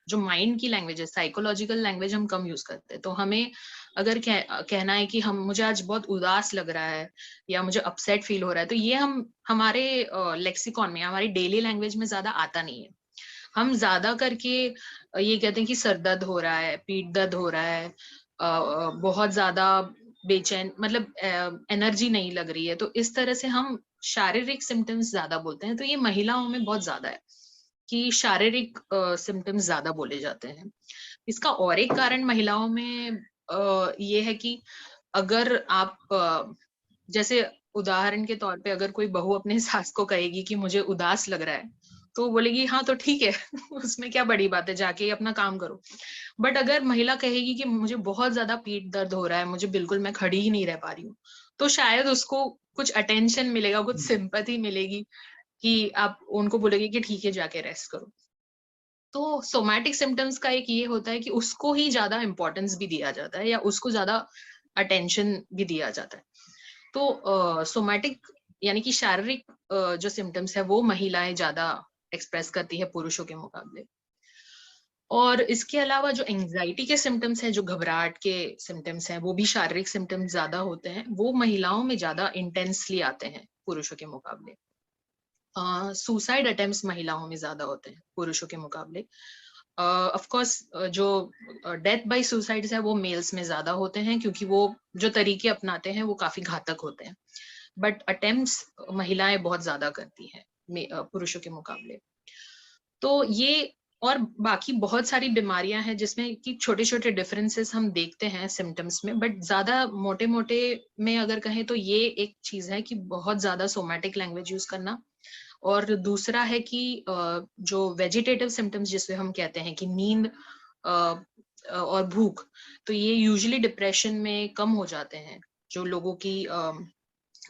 जो माइंड की लैंग्वेज है, साइकोलॉजिकल लैंग्वेज हम कम यूज करते हैं। तो हमें अगर कहना है कि हम मुझे आज बहुत उदास लग रहा है या मुझे अपसेट फील हो रहा है, तो ये हम हमारे लेक्सिकॉन में, हमारी डेली लैंग्वेज में ज्यादा आता नहीं है। हम ज्यादा करके ये कहते हैं कि सर दर्द हो रहा है, पीठ दर्द हो रहा है, बहुत ज्यादा बेचैन, मतलब एनर्जी नहीं लग रही है। तो इस तरह से हम शारीरिक सिम्टम्स ज्यादा बोलते हैं। तो ये महिलाओं में बहुत ज्यादा है कि शारीरिक सिम्टम्स ज्यादा बोले जाते हैं। इसका और एक कारण महिलाओं में ये है कि अगर आप जैसे उदाहरण के तौर पे अगर कोई बहू अपने सास को कहेगी कि मुझे उदास लग रहा है, तो वो बोलेगी हाँ तो ठीक है उसमें क्या बड़ी बात है, जाके अपना काम करो। बट अगर महिला कहेगी कि मुझे बहुत ज्यादा पीठ दर्द हो रहा है, मुझे बिल्कुल, मैं खड़ी ही नहीं रह पा रही हूँ, तो शायद उसको कुछ अटेंशन मिलेगा, कुछ सिंपैथी मिलेगी कि आप उनको बोलेगी कि ठीक है जाके रेस्ट करो। तो सोमैटिक सिम्टम्स का एक ये होता है कि उसको ही ज्यादा इंपॉर्टेंस भी दिया जाता है या उसको ज्यादा अटेंशन भी दिया जाता है। तो सोमैटिक यानी कि शारीरिक जो सिम्टम्स है वो महिलाएं ज्यादा एक्सप्रेस करती है पुरुषों के मुकाबले। और इसके अलावा जो एंजाइटी के सिम्टम्स हैं, जो घबराहट के सिम्टम्स हैं, वो भी शारीरिक सिम्टम्स ज्यादा होते हैं। वो महिलाओं में ज्यादा इंटेंसली आते हैं पुरुषों के मुकाबले। सुसाइड अटेम्प्ट्स महिलाओं में ज्यादा होते हैं पुरुषों के मुकाबले। ऑफ कोर्स जो डेथ बाय सुसाइड है वो मेल्स में ज्यादा होते हैं, क्योंकि वो जो तरीके अपनाते हैं वो काफी घातक होते हैं। बट अटेम्प्ट्स महिलाएं बहुत ज्यादा करती हैं पुरुषों के मुकाबले। तो ये और बाकी बहुत सारी बीमारियां हैं जिसमें कि छोटे छोटे डिफरेंसेस हम देखते हैं सिम्टम्स में, बट ज्यादा मोटे मोटे में अगर कहें तो ये एक चीज है कि बहुत ज्यादा सोमैटिक लैंग्वेज यूज करना। और दूसरा है कि जो वेजिटेटिव सिम्टम्स जिसे हम कहते हैं कि नींद और भूख, तो ये यूजुअली डिप्रेशन में कम हो जाते हैं। जो लोगों की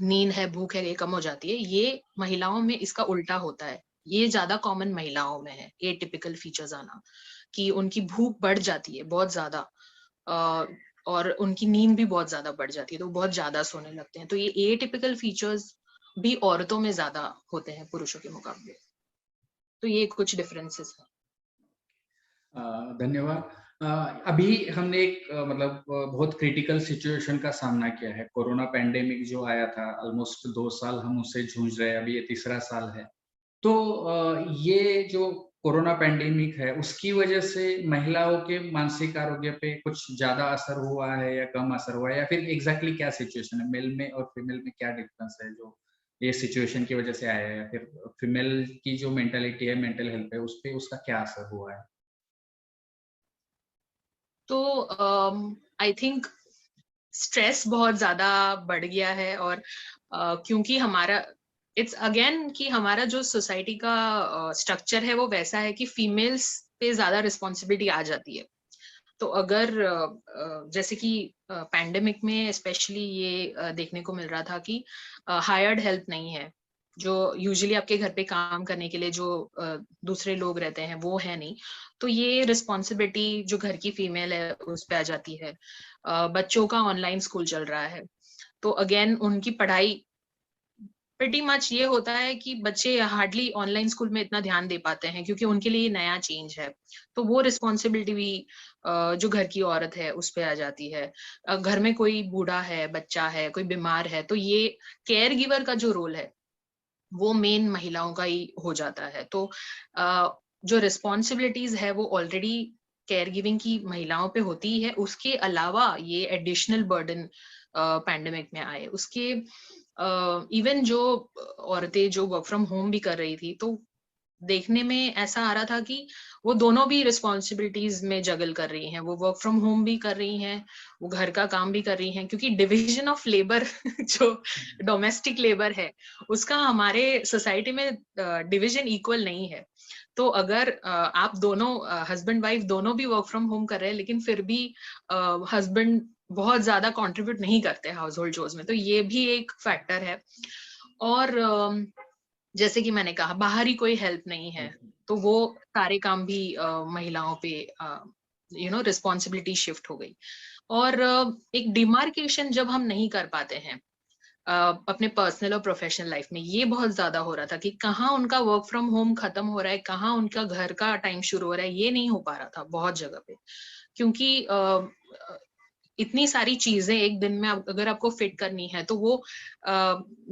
नींद है, भूख है, ये कम हो जाती है। ये महिलाओं में इसका उल्टा होता है। ये ज्यादा कॉमन महिलाओं में है, एटिपिकल फीचर्स आना, कि उनकी भूख बढ़ जाती है बहुत ज्यादा, और उनकी नींद भी बहुत ज्यादा बढ़ जाती है, तो बहुत ज्यादा सोने लगते हैं। तो ये एटिपिकल फीचर्स भी औरतों में ज्यादा होते हैं पुरुषों के मुकाबले। तो ये कुछ डिफरेंसेस हैं। धन्यवाद। अभी हमने एक मतलब बहुत क्रिटिकल सिचुएशन का सामना किया है। कोरोना पैंडेमिक जो आया था, ऑलमोस्ट 2 साल हम उससे जूझ रहे हैं, अभी ये तीसरा साल है। तो ये जो कोरोना पैंडेमिक है, उसकी वजह से महिलाओं के मानसिक आरोग्य पे कुछ ज्यादा असर हुआ है या कम असर हुआ है, या फिर एग्जैक्टली क्या सिचुएशन है, मेल में और फीमेल में क्या डिफरेंस है जो ये सिचुएशन की वजह से आया है, या फिर फीमेल की जो मेंटालिटी है, मेंटल हेल्थ है, उस पे उसका क्या असर हुआ है? तो आई थिंक स्ट्रेस बहुत ज्यादा बढ़ गया है। और क्योंकि हमारा इट्स अगेन कि हमारा जो सोसाइटी का स्ट्रक्चर है वो वैसा है कि फीमेल्स पे ज्यादा रिस्पॉन्सिबिलिटी आ जाती है। तो अगर जैसे कि पैंडेमिक में स्पेशली ये देखने को मिल रहा था कि हायर्ड हेल्प नहीं है, जो यूजुअली आपके घर पे काम करने के लिए जो दूसरे लोग रहते हैं वो है नहीं। तो ये रिस्पॉन्सिबिलिटी जो घर की फीमेल है उस पे आ जाती है। बच्चों का ऑनलाइन स्कूल चल रहा है, तो अगेन उनकी पढ़ाई प्रीटी मच ये होता है कि बच्चे हार्डली ऑनलाइन स्कूल में इतना ध्यान दे पाते हैं, क्योंकि उनके लिए नया चेंज है। तो वो रिस्पॉन्सिबिलिटी भी जो घर की औरत है उस पे आ जाती है। घर में कोई बूढ़ा है, बच्चा है, कोई बीमार है, तो ये केयर गिवर का जो रोल है वो मेन महिलाओं का ही हो जाता है। तो जो रिस्पॉन्सिबिलिटीज है वो ऑलरेडी केयर गिविंग की महिलाओं पे होती है, उसके अलावा ये एडिशनल बर्डन पैंडेमिक में आए। उसके इवन जो औरतें जो वर्क फ्रॉम होम भी कर रही थी, तो देखने में ऐसा आ रहा था कि वो दोनों भी रिस्पॉन्सिबिलिटीज में जगल कर रही हैं। वो वर्क फ्रॉम होम भी कर रही हैं, वो घर का काम भी कर रही हैं, क्योंकि डिविजन ऑफ लेबर जो डोमेस्टिक लेबर है उसका हमारे सोसाइटी में डिविजन इक्वल नहीं है। तो अगर आप दोनों हस्बैंड वाइफ दोनों भी वर्क फ्रॉम होम कर रहे हैं, लेकिन फिर भी हस्बैंड बहुत ज्यादा कंट्रीब्यूट नहीं करते हाउस होल्ड चोर्स में, तो ये भी एक फैक्टर है। और जैसे कि मैंने कहा, बाहरी कोई हेल्प नहीं है, तो वो सारे काम भी महिलाओं पे रिस्पॉन्सिबिलिटी शिफ्ट हो गई। और एक डिमार्केशन जब हम नहीं कर पाते हैं अपने पर्सनल और प्रोफेशनल लाइफ में, ये बहुत ज्यादा हो रहा था कि कहाँ उनका वर्क फ्रॉम होम खत्म हो रहा है, कहाँ उनका घर का टाइम शुरू हो रहा है, ये नहीं हो पा रहा था बहुत जगह पे। क्योंकि इतनी सारी चीजें एक दिन में अगर आपको फिट करनी है, तो वो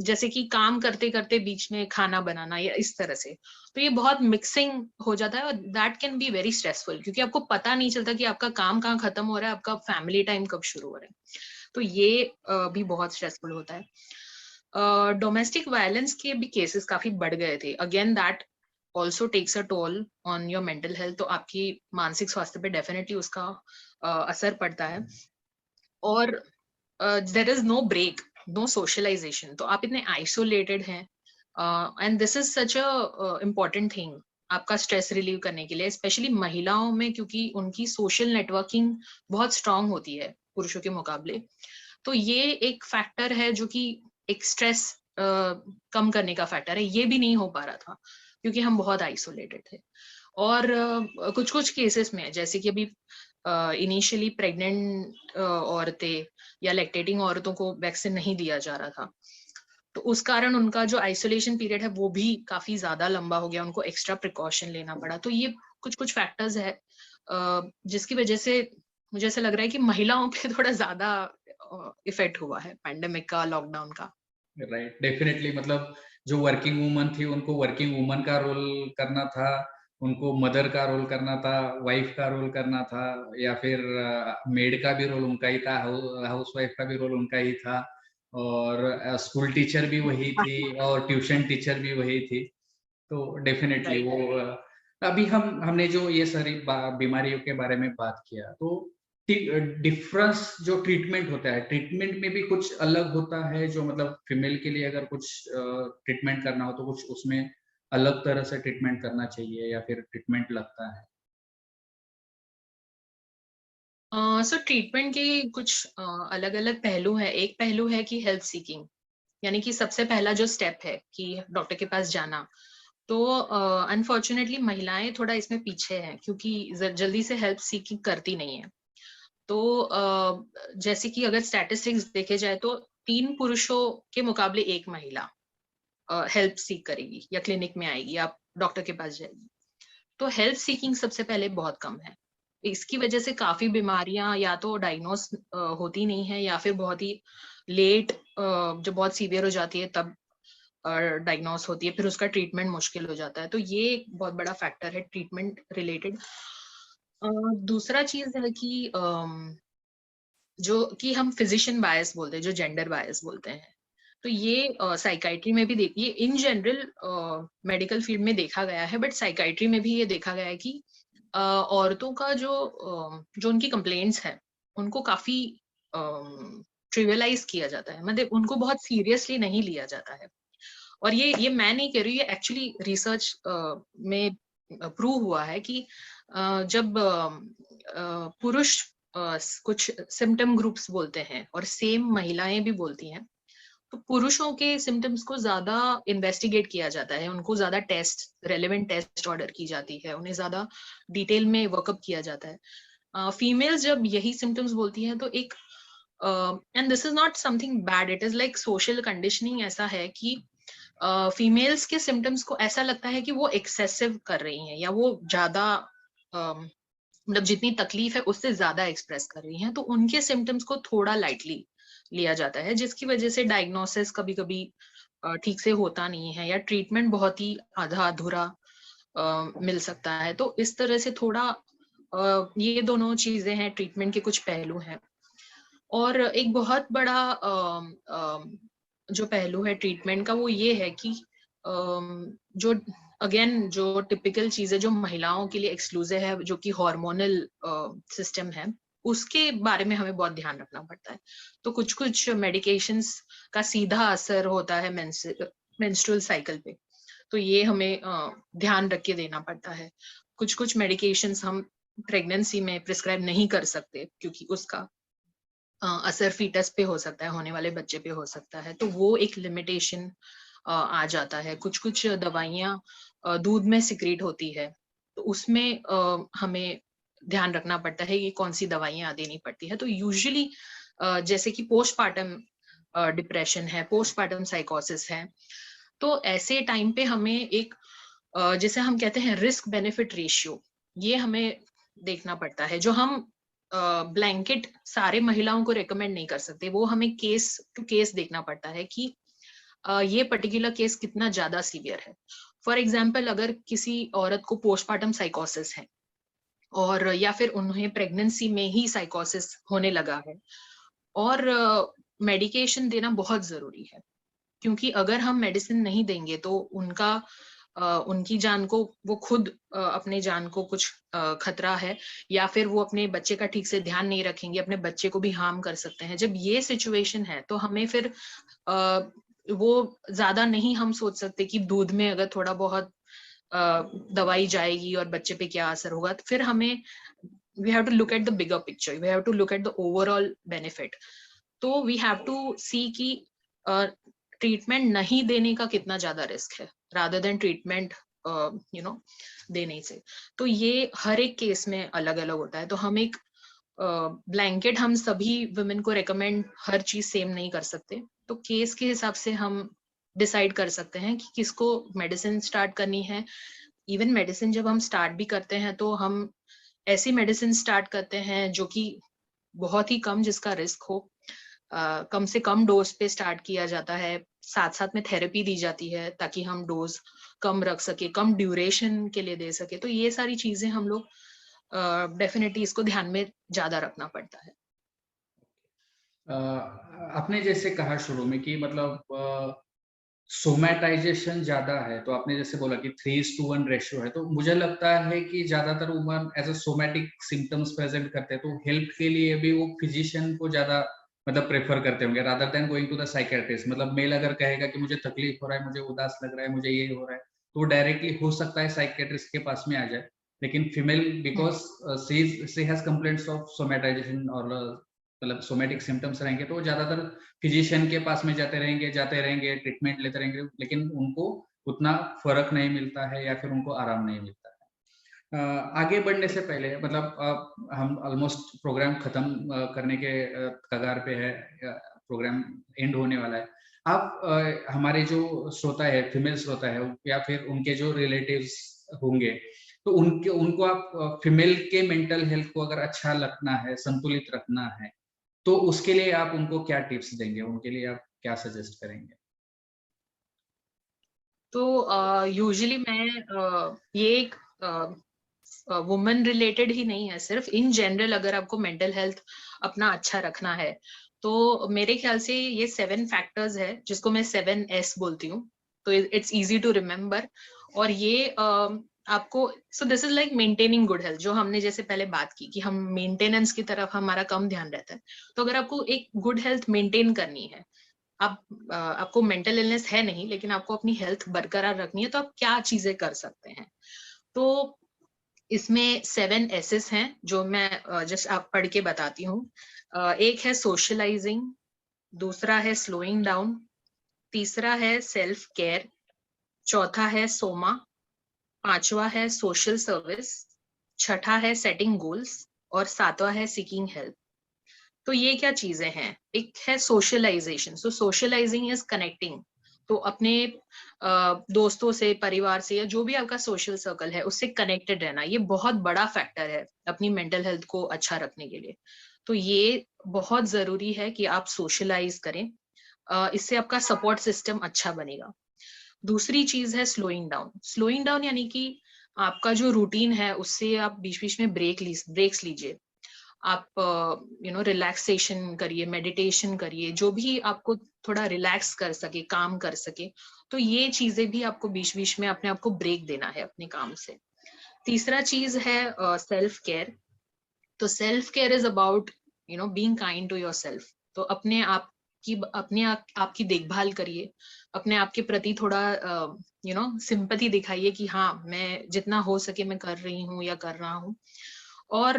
जैसे कि काम करते करते बीच में खाना बनाना या इस तरह से, तो ये बहुत मिक्सिंग हो जाता है और that can be very stressful, क्योंकि आपको पता नहीं चलता कि आपका काम कहाँ खत्म हो रहा है, आपका फैमिली टाइम कब शुरू हो रहा है। तो ये भी बहुत स्ट्रेसफुल होता है। डोमेस्टिक वायलेंस के भी केसेस काफी बढ़ गए थे। Again that also takes a toll on your mental health, तो आपकी मानसिक स्वास्थ्य पे डेफिनेटली उसका असर पड़ता है। और there is no break, no socialisation, तो आप इतने आइसोलेटेड हैं, and this is such a important thing आपका स्ट्रेस रिलीव करने के लिए, स्पेशली महिलाओं में, क्योंकि उनकी सोशल नेटवर्किंग बहुत स्ट्रांग होती है पुरुषों के मुकाबले। तो ये एक फैक्टर है जो कि एक स्ट्रेस कम करने का फैक्टर है, ये भी नहीं हो पा रहा था क्योंकि हम बहुत आइसोलेटेड थे। और कुछ कुछ केसेस में, जैसे कि अभी इनिशियली प्रेग्नेंट औरतें या लैक्टेटिंग औरतों को वैक्सीन नहीं दिया जा रहा था, तो उस कारण उनका जो आइसोलेशन पीरियड है वो भी काफी ज्यादा लंबा हो गया, उनको एक्स्ट्रा प्रिकॉशन लेना पड़ा। तो ये कुछ कुछ फैक्टर्स है जिसकी वजह से मुझे ऐसा लग रहा है कि महिलाओं पे थोड़ा ज्यादा इफेक्ट हुआ है पैंडेमिक का, लॉकडाउन का। Right, definitely. मतलब जो वर्किंग वुमन थी उनको वर्किंग वुमन का रोल करना था, उनको मदर का रोल करना था, वाइफ का रोल करना था, या फिर मेड का भी रोल उनका ही था, हाउस वाइफ का भी रोल उनका ही था, और स्कूल टीचर भी वही थी और ट्यूशन टीचर भी वही थी। तो डेफिनेटली राइट। वो अभी हमने जो ये सारी बीमारियों के बारे में बात किया, तो डिफरेंस जो ट्रीटमेंट होता है, ट्रीटमेंट में भी कुछ अलग होता है, जो मतलब फीमेल के लिए अगर कुछ ट्रीटमेंट करना हो तो कुछ उसमें अलग तरह से ट्रीटमेंट करना चाहिए या फिर ट्रीटमेंट लगता है? सो ट्रीटमेंट के कुछ अलग अलग पहलू है। एक पहलू है कि हेल्प सीकिंग, यानी कि सबसे पहला जो स्टेप है कि डॉक्टर के पास जाना। तो अनफॉर्चुनेटली महिलाएं थोड़ा इसमें पीछे हैं, क्योंकि जल्दी से हेल्प सीकिंग करती नहीं है। तो जैसे कि अगर स्टैटिस्टिक्स देखे जाए तो 3 पुरुषों के मुकाबले 1 महिला हेल्प सीक करेगी या क्लिनिक में आएगी, आप डॉक्टर के पास जाएगी। तो हेल्प सीकिंग सबसे पहले बहुत कम है। इसकी वजह से काफी बीमारियां या तो डायग्नोस होती नहीं है, या फिर बहुत ही लेट जब बहुत सीवियर हो जाती है तब डायग्नोस होती है, फिर उसका ट्रीटमेंट मुश्किल हो जाता है। तो ये एक बहुत बड़ा फैक्टर है ट्रीटमेंट रिलेटेड। दूसरा चीज है कि जो कि हम फिजिशियन बायस बोलते हैं, जो जेंडर बायस बोलते हैं, तो ये साइकाइट्री में भी ये इन जनरल मेडिकल फील्ड में देखा गया है, बट साइकाइट्री में भी ये देखा गया है कि औरतों का जो उनकी कंप्लेंट्स है उनको काफी ट्रिवियलाइज किया जाता है, मतलब उनको बहुत सीरियसली नहीं लिया जाता है। और ये मैं नहीं कह रही हूँ, ये एक्चुअली रिसर्च में प्रूव हुआ है कि जब पुरुष कुछ सिम्टम ग्रुप्स बोलते हैं और सेम महिलाएं भी बोलती हैं, तो पुरुषों के सिम्टम्स को ज्यादा इन्वेस्टिगेट किया जाता है, उनको ज्यादा टेस्ट, रेलेवेंट टेस्ट ऑर्डर की जाती है, उन्हें ज्यादा डिटेल में वर्कअप किया जाता है। फीमेल्स जब यही सिम्टम्स बोलती हैं तो एक and this is not something bad, it is like social conditioning ऐसा है कि फीमेल्स के सिम्टम्स को ऐसा लगता है कि वो एक्सेसिव कर रही हैं, या वो ज्यादा मतलब जितनी तकलीफ है उससे ज्यादा एक्सप्रेस कर रही हैं, तो उनके सिम्टम्स को थोड़ा लाइटली लिया जाता है, जिसकी वजह से डायग्नोसिस कभी कभी ठीक से होता नहीं है, या ट्रीटमेंट बहुत ही आधा अधूरा मिल सकता है। तो इस तरह से थोड़ा ये दोनों चीजें हैं, ट्रीटमेंट के कुछ पहलू हैं। और एक बहुत बड़ा जो पहलू है ट्रीटमेंट का वो ये है कि जो अगेन जो टिपिकल चीजें जो महिलाओं के लिए एक्सक्लूसिव है, जो कि हार्मोनल सिस्टम है, उसके बारे में हमें बहुत ध्यान रखना पड़ता है। तो कुछ कुछ मेडिकेशंस का सीधा असर होता है मेंस्ट्रुअल साइकिल पे, तो ये हमें ध्यान रख के देना पड़ता है। कुछ कुछ मेडिकेशंस हम प्रेगनेंसी में प्रिस्क्राइब नहीं कर सकते, क्योंकि उसका असर फीटस पे हो सकता है, होने वाले बच्चे पे हो सकता है, तो वो एक लिमिटेशन आ जाता है, कुछ कुछ दवाइयाँ दूध में सिक्रीट होती है, तो उसमें हमें ध्यान रखना पड़ता है कि कौन सी दवाइयाँ देनी पड़ती है। तो यूजुअली जैसे कि पोस्टपार्टम डिप्रेशन है, पोस्टपार्टम साइकोसिस है, तो ऐसे टाइम पे हमें एक जिसे हम कहते हैं रिस्क बेनिफिट रेशियो, ये हमें देखना पड़ता है, जो हम ब्लैंकेट सारे महिलाओं को रेकमेंड नहीं कर सकते। वो हमें केस टू केस देखना पड़ता है कि ये पर्टिकुलर केस कितना ज्यादा सीवियर है। फॉर एग्जाम्पल, अगर किसी औरत को पोस्टपार्टम साइकोसिस है और या फिर उन्हें प्रेगनेंसी में ही साइकोसिस होने लगा है, और मेडिकेशन देना बहुत जरूरी है, क्योंकि अगर हम मेडिसिन नहीं देंगे तो उनकी जान को, वो खुद अपने जान को कुछ खतरा है, या फिर वो अपने बच्चे का ठीक से ध्यान नहीं रखेंगे, अपने बच्चे को भी हार्म कर सकते हैं। जब ये सिचुएशन है तो हमें फिर वो ज्यादा नहीं हम सोच सकते कि दूध में अगर थोड़ा बहुत दवाई जाएगी और बच्चे पे क्या असर होगा। तो फिर हमें we have to look at the bigger picture, we have to look at the overall benefit. तो we have to see कि ट्रीटमेंट नहीं देने का कितना ज्यादा रिस्क है, rather than ट्रीटमेंट देने से। तो ये हर एक केस में अलग अलग होता है। तो हम एक ब्लैंकेट हम सभी वुमेन को रेकमेंड हर चीज सेम नहीं कर सकते, तो केस के हिसाब से हम डिसाइड कर सकते हैं कि किसको मेडिसिन स्टार्ट करनी है। इवन मेडिसिन जब हम स्टार्ट भी करते हैं तो हम ऐसी मेडिसिन स्टार्ट करते हैं जो कि बहुत ही कम, जिसका रिस्क हो, कम से कम डोज पे स्टार्ट किया जाता है, साथ साथ में थेरेपी दी जाती है ताकि हम डोज कम रख सके, कम ड्यूरेशन के लिए दे सके। तो ये सारी चीजें हम लोग डेफिनेटली इसको ध्यान में ज्यादा रखना पड़ता है। आपने जैसे कहा शुरू में कि मतलब सोमैटाइजेशन ज्यादा है, तो आपने जैसे बोला कि 3:1 रेशियो है, तो मुझे लगता है कि ज्यादातर woman as a somatic symptoms present करते हैं, तो हेल्प के लिए भी वो फिजिशियन को ज्यादा मतलब प्रेफर करते होंगे rather than going to the psychiatrist. मतलब मेल अगर कहेगा कि मुझे तकलीफ हो रहा है, मुझे उदास लग रहा है, मुझे ये हो रहा है, तो वो डायरेक्टली हो सकता है साइकियाट्रिस्ट के पास में आ जाए। लेकिन female because she has complaints of somatization और मतलब सोमैटिक सिम्टम्स रहेंगे, तो वो ज्यादातर फिजिशियन के पास में जाते रहेंगे, ट्रीटमेंट लेते रहेंगे, लेकिन उनको उतना फर्क नहीं मिलता है या फिर उनको आराम नहीं मिलता है। आगे बढ़ने से पहले मतलब हम ऑलमोस्ट प्रोग्राम खत्म करने के कगार पे है, प्रोग्राम एंड होने वाला है। आप हमारे जो श्रोता है, फीमेल श्रोता है, या फिर उनके जो रिलेटिव्स होंगे, तो उनको आप फीमेल के मेंटल हेल्थ को अगर अच्छा रखना है, संतुलित रखना है, तो उसके लिए आप उनको क्या टिप्स देंगे, उनके लिए आप क्या सजेस्ट करेंगे? तो यूजुअली मैं ये एक वुमेन रिलेटेड ही नहीं है, सिर्फ इन जनरल अगर आपको मेंटल हेल्थ अपना अच्छा रखना है, तो मेरे ख्याल से ये 7 फैक्टर्स है, जिसको मैं 7S बोलती हूँ। तो इट्स इजी टू रिमेम्बर। और ये आपको, so this is like maintaining good health, जो हमने जैसे पहले बात की कि हम मेंटेनेंस की तरफ हमारा कम ध्यान रहता है। तो अगर आपको एक गुड हेल्थ मेंटेन करनी है, आपको मेंटल इलनेस है नहीं, लेकिन आपको अपनी हेल्थ बरकरार रखनी है, तो आप क्या चीजें कर सकते हैं। तो इसमें 7 एसेस हैं जो मैं जस्ट आप पढ़ के बताती हूँ। एक है सोशलाइजिंग, दूसरा है स्लोइंग डाउन, तीसरा है सेल्फ केयर, चौथा है सोमा, पांचवा है सोशल सर्विस, छठा है सेटिंग गोल्स, और सातवां है सीकिंग हेल्प। तो ये क्या चीजें हैं? एक है socialisation. So socialising is connecting. तो अपने दोस्तों से, परिवार से, या जो भी आपका सोशल सर्कल है, उससे कनेक्टेड रहना, ये बहुत बड़ा फैक्टर है अपनी मेंटल हेल्थ को अच्छा रखने के लिए। तो ये बहुत जरूरी है कि आप सोशलाइज करें, इससे आपका सपोर्ट सिस्टम अच्छा बनेगा। दूसरी चीज है स्लोइंग डाउन। स्लोइंग डाउन यानी कि आपका जो रूटीन है उससे आप बीच बीच में ब्रेक्स लीजिए। आप रिलैक्सेशन करिए, मेडिटेशन करिए, जो भी आपको थोड़ा रिलैक्स कर सके, काम कर सके। तो ये चीजें भी आपको बीच बीच में अपने आप को ब्रेक देना है अपने काम से। तीसरा चीज है self care. So self care is about being kind to yourself. तो आपकी देखभाल करिए, अपने आप के प्रति थोड़ा सिंपैथी दिखाइए कि हाँ, मैं जितना हो सके मैं कर रही हूँ या कर रहा हूँ। और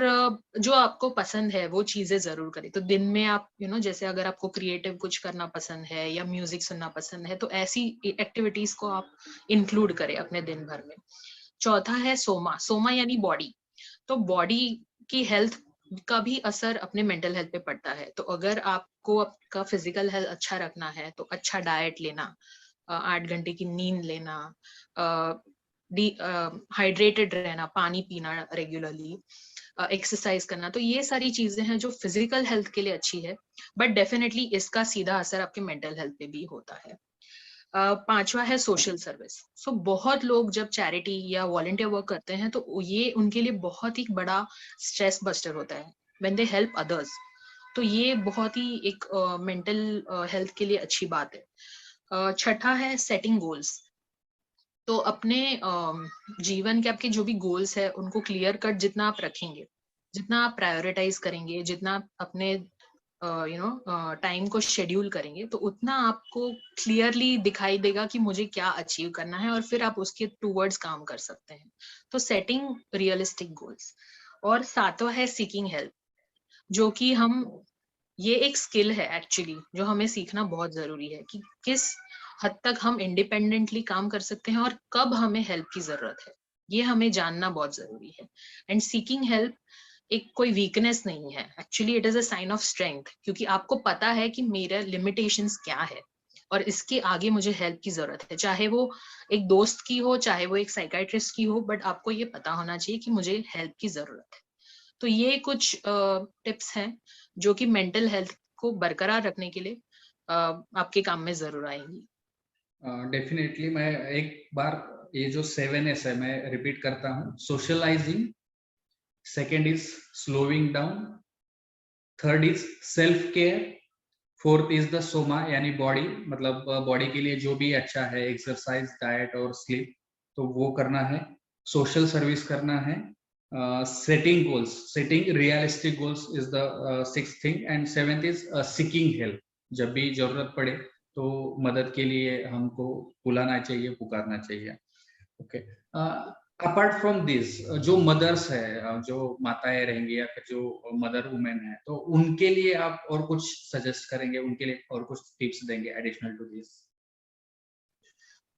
जो आपको पसंद है वो चीजें जरूर करें। तो दिन में आप जैसे अगर आपको क्रिएटिव कुछ करना पसंद है या म्यूजिक सुनना पसंद है तो ऐसी एक्टिविटीज को आप इंक्लूड करें अपने दिन भर में। चौथा है सोमा। सोमा यानी बॉडी। तो बॉडी की हेल्थ का भी असर अपने मेंटल हेल्थ पे पड़ता है। तो अगर आपको आपका फिजिकल हेल्थ अच्छा रखना है तो अच्छा डाइट लेना, 8 घंटे की नींद लेना, हाइड्रेटेड रहना, पानी पीना रेगुलरली, एक्सरसाइज करना, तो ये सारी चीजें हैं जो फिजिकल हेल्थ के लिए अच्छी है। बट डेफिनेटली इसका सीधा असर आपके मेंटल हेल्थ पे भी होता है। पांचवा है सोशल सर्विस। सो बहुत लोग जब चैरिटी या वॉलंटियर वर्क करते हैं तो ये उनके लिए बहुत ही बड़ा स्ट्रेस बस्टर होता है व्हेन दे हेल्प अदर्स। तो ये बहुत ही एक मेंटल हेल्थ के लिए अच्छी बात है। छठा है सेटिंग गोल्स। तो अपने जीवन के आपके जो भी गोल्स है उनको क्लियर कट जितना आप रखेंगे, जितना आप प्रायोरिटाइज करेंगे, जितना आप अपने टाइम को शेड्यूल करेंगे, तो उतना आपको क्लियरली दिखाई देगा कि मुझे क्या अचीव करना है और फिर आप उसके टूवर्ड्स काम कर सकते हैं। तो सेटिंग रियलिस्टिक गोल्स। और सातवां है सीकिंग हेल्प, जो कि हम ये एक स्किल है एक्चुअली जो हमें सीखना बहुत जरूरी है कि किस हद तक हम इंडिपेंडेंटली काम कर सकते हैं और कब हमें हेल्प की जरूरत है, ये हमें जानना बहुत जरूरी है। एंड सीकिंग हेल्प एक कोई वीकनेस नहीं है, actually it is a sign of strength, क्योंकि आपको पता है कि मेरा लिमिटेशंस क्या है और इसके आगे मुझे हेल्प की जरूरत है, चाहे वो एक दोस्त की हो, चाहे वो एक साइकाइट्रिस्ट की हो, बट आपको ये पता होना चाहिए कि मुझे हेल्प की जरूरत है। तो ये कुछ टिप्स हैं जो कि मेंटल हेल्थ को बरकरार रखने के लिए आपके काम में जरूर आएंगी। डेफिनेटली मैं एक बार ये जो 7S है मैं रिपीट करता हूँ। Socialising, second is slowing down, third is self care, fourth is the soma यानी बॉडी, मतलब बॉडी के लिए जो भी अच्छा है, एक्सरसाइज, डाइट और स्लीप, तो वो करना है। सोशल सर्विस करना है। Setting goals, setting realistic goals is the sixth thing, and seventh is seeking help. जब भी जरूरत पड़े तो मदद के लिए हमको बुलाना चाहिए, पुकारना चाहिए। ओके। अपार्ट फ्रॉम दिस, जो मदर्स है, जो माताएं रहेंगी या फिर जो मदर वुमेन है, तो उनके लिए आप और कुछ सजेस्ट करेंगे, उनके लिए और कुछ टिप्स देंगे एडिशनल टू दिस?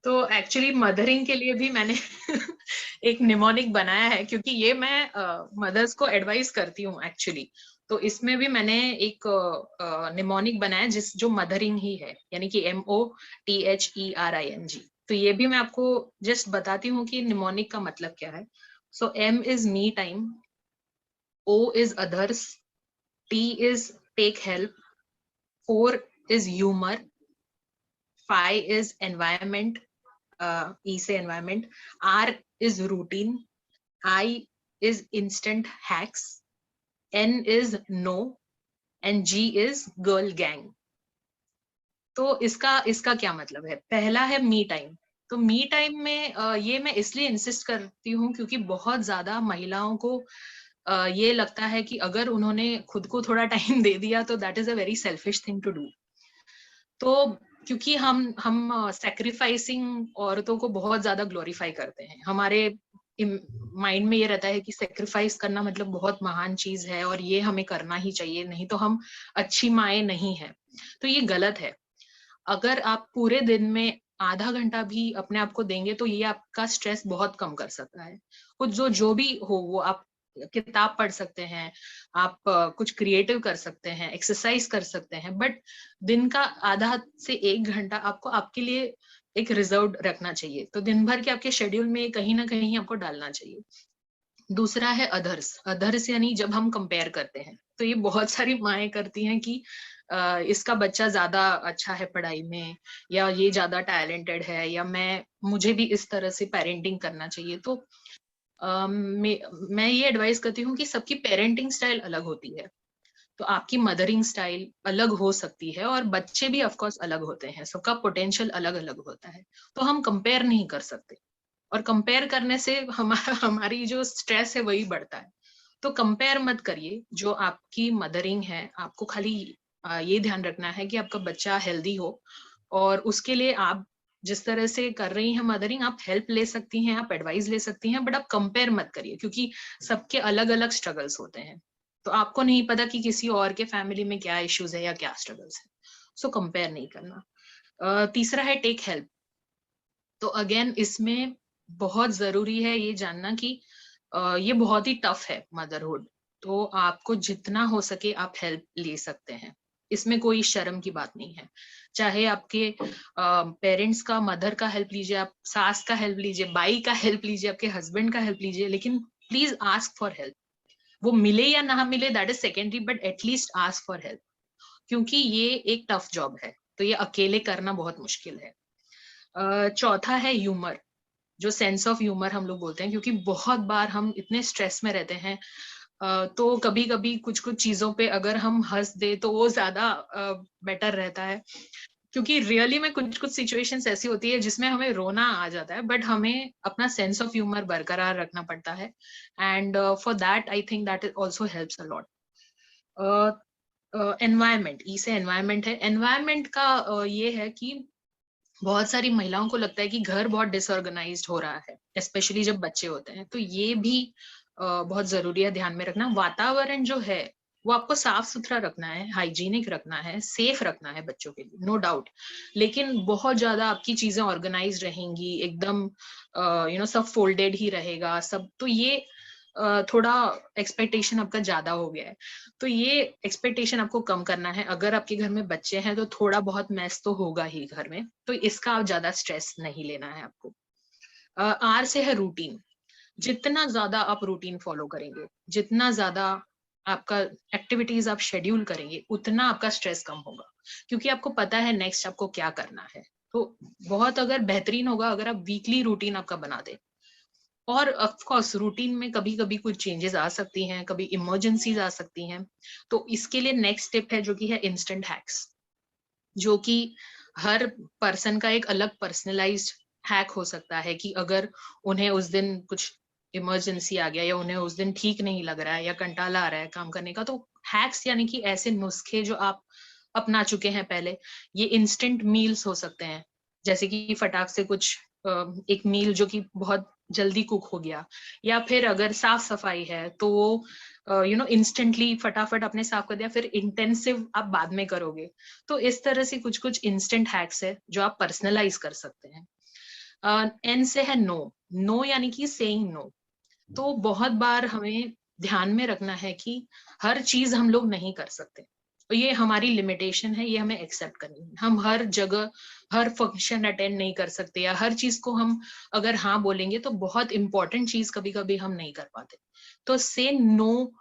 तो एक्चुअली मदरिंग के लिए भी मैंने एक निमोनिक बनाया है, क्योंकि ये मैं मदर्स को एडवाइस करती हूँ एक्चुअली। तो इसमें भी मैंने एक निमोनिक बनाया जो मदरिंग ही है, यानी कि MOTHERING। तो ये भी मैं आपको जस्ट बताती हूँ कि निमोनिक का मतलब क्या है। So M is me time, O is others, T is take help, 4 is humour, 5 is environment, E से environment, R is routine, I is instant hacks, N is no, and G is girl gang। तो इसका क्या मतलब है? पहला है me time. तो me time में ये मैं इसलिए इंसिस्ट करती हूँ क्योंकि बहुत ज्यादा महिलाओं को ये लगता है कि अगर उन्होंने खुद को थोड़ा टाइम दे दिया तो that is a very selfish thing to do. तो क्योंकि हम सैक्रिफाइसिंग औरतों को बहुत ज्यादा ग्लोरीफाई करते हैं, हमारे माइंड में ये रहता है कि सैक्रिफाइस करना मतलब बहुत महान चीज है और ये हमें करना ही चाहिए, नहीं तो हम अच्छी माएँ नहीं है। तो ये गलत है। अगर आप पूरे दिन में आधा घंटा भी अपने आप को देंगे तो ये आपका स्ट्रेस बहुत कम कर सकता है। कुछ जो भी हो, वो आप किताब पढ़ सकते हैं, आप कुछ क्रिएटिव कर सकते हैं, एक्सरसाइज कर सकते हैं, बट दिन का आधा से 1 घंटा आपको आपके लिए एक रिजर्व रखना चाहिए। तो दिन भर के आपके शेड्यूल में कहीं ना कहीं आपको डालना चाहिए। दूसरा है अदर्स। अदर्स यानी जब हम कंपेयर करते हैं, तो ये बहुत सारी माएँ करती हैं कि इसका बच्चा ज्यादा अच्छा है पढ़ाई में, या ये ज्यादा टैलेंटेड है, या मुझे भी इस तरह से पेरेंटिंग करना चाहिए। तो मैं ये एडवाइस करती हूँ कि सबकी पेरेंटिंग स्टाइल अलग होती है, तो आपकी मदरिंग स्टाइल अलग हो सकती है और बच्चे भी ऑफ कोर्स अलग होते हैं, सबका पोटेंशियल अलग अलग होता है। तो हम कंपेयर नहीं कर सकते, और कंपेयर करने से हमारी जो स्ट्रेस है वही बढ़ता है। तो कंपेयर मत करिए। जो आपकी मदरिंग है, आपको खाली ये ध्यान रखना है कि आपका बच्चा हेल्दी हो, और उसके लिए आप जिस तरह से कर रही हैं मदरिंग, आप हेल्प ले सकती हैं, आप एडवाइस ले सकती हैं, बट आप कंपेयर मत करिए, क्योंकि सबके अलग अलग स्ट्रगल्स होते हैं। तो आपको नहीं पता कि किसी और के फैमिली में क्या इश्यूज है या क्या स्ट्रगल्स है, सो कंपेयर नहीं करना। तीसरा है टेक हेल्प। तो अगेन इसमें बहुत जरूरी है ये जानना कि ये बहुत ही टफ है मदरहुड, तो आपको जितना हो सके आप हेल्प ले सकते हैं, इसमें कोई शर्म की बात नहीं है। चाहे आपके पेरेंट्स का, मदर का हेल्प लीजिए, आप सास का हेल्प लीजिए, बाई का हेल्प लीजिए, आपके हस्बैंड का हेल्प लीजिए, लेकिन प्लीज आस्क फॉर हेल्प। वो मिले या ना मिले that is secondary, but at least ask for help, क्योंकि ये एक टफ जॉब है, तो ये अकेले करना बहुत मुश्किल है। चौथा है ह्यूमर, जो सेंस ऑफ ह्यूमर हम लोग बोलते हैं, क्योंकि बहुत बार हम इतने स्ट्रेस में रहते हैं, तो कभी कभी कुछ कुछ चीजों पे अगर हम हंस दे तो वो ज्यादा बेटर रहता है, क्योंकि रियली में कुछ कुछ सिचुएशंस ऐसी होती है जिसमें हमें रोना आ जाता है, बट हमें अपना सेंस ऑफ ह्यूमर बरकरार रखना पड़ता है, and for that I think that it also helps a lot. Environment, E से एनवायरमेंट है। एनवायरमेंट का ये है कि बहुत सारी महिलाओं को लगता है कि घर बहुत डिसऑर्गेनाइज्ड हो रहा है, स्पेशली जब बच्चे होते हैं, तो ये भी बहुत जरूरी है ध्यान में रखना। वातावरण जो है वो आपको साफ सुथरा रखना है, हाइजीनिक रखना है, सेफ रखना है बच्चों के लिए, नो डाउट, लेकिन बहुत ज्यादा आपकी चीजें ऑर्गेनाइज रहेंगी एकदम, सब फोल्डेड ही रहेगा सब, तो ये थोड़ा एक्सपेक्टेशन आपका ज्यादा हो गया है। तो ये एक्सपेक्टेशन आपको कम करना है। अगर आपके घर में बच्चे हैं तो थोड़ा बहुत मैस तो होगा ही घर में, तो इसका आप ज्यादा स्ट्रेस नहीं लेना है आपको। आर से है रूटीन। जितना ज्यादा आप रूटीन फॉलो करेंगे, जितना ज्यादा आपका एक्टिविटीज आप शेड्यूल करेंगे, उतना आपका स्ट्रेस कम होगा, क्योंकि आपको पता है नेक्स्ट आपको क्या करना है। तो बहुत अगर बेहतरीन होगा अगर आप वीकली रूटीन आपका बना दे। और ऑफ कोर्स रूटीन में कभी कभी कुछ चेंजेस आ सकती हैं, कभी इमरजेंसीज आ सकती हैं, तो इसके लिए नेक्स्ट स्टेप है जो कि है इंस्टेंट हैक्स, जो कि हर पर्सन का एक अलग पर्सनलाइज्ड हैक हो सकता है, कि अगर उन्हें उस दिन कुछ इमरजेंसी आ गया या उन्हें उस दिन ठीक नहीं लग रहा है या कंटाला आ रहा है काम करने का, तो हैक्स यानी कि ऐसे नुस्खे जो आप अपना चुके हैं पहले, ये इंस्टेंट मील्स हो सकते हैं, जैसे कि फटाक से कुछ एक मील जो कि बहुत जल्दी कुक हो गया, या फिर अगर साफ सफाई है तो वो इंस्टेंटली फटाफट आपने साफ कर दिया, फिर इंटेंसिव आप बाद में करोगे। तो इस तरह से कुछ कुछ इंस्टेंट हैक्स है जो आप पर्सनलाइज कर सकते हैं। एन से है नो। नो यानी कि सेइंग नो। तो बहुत बार हमें ध्यान में रखना है कि हर चीज हम लोग नहीं कर सकते, तो ये हमारी लिमिटेशन है, ये हमें एक्सेप्ट करनी है। हम हर जगह हर फंक्शन अटेंड नहीं कर सकते, या हर चीज को हम अगर हाँ बोलेंगे तो बहुत इंपॉर्टेंट चीज कभी कभी हम नहीं कर पाते। तो say no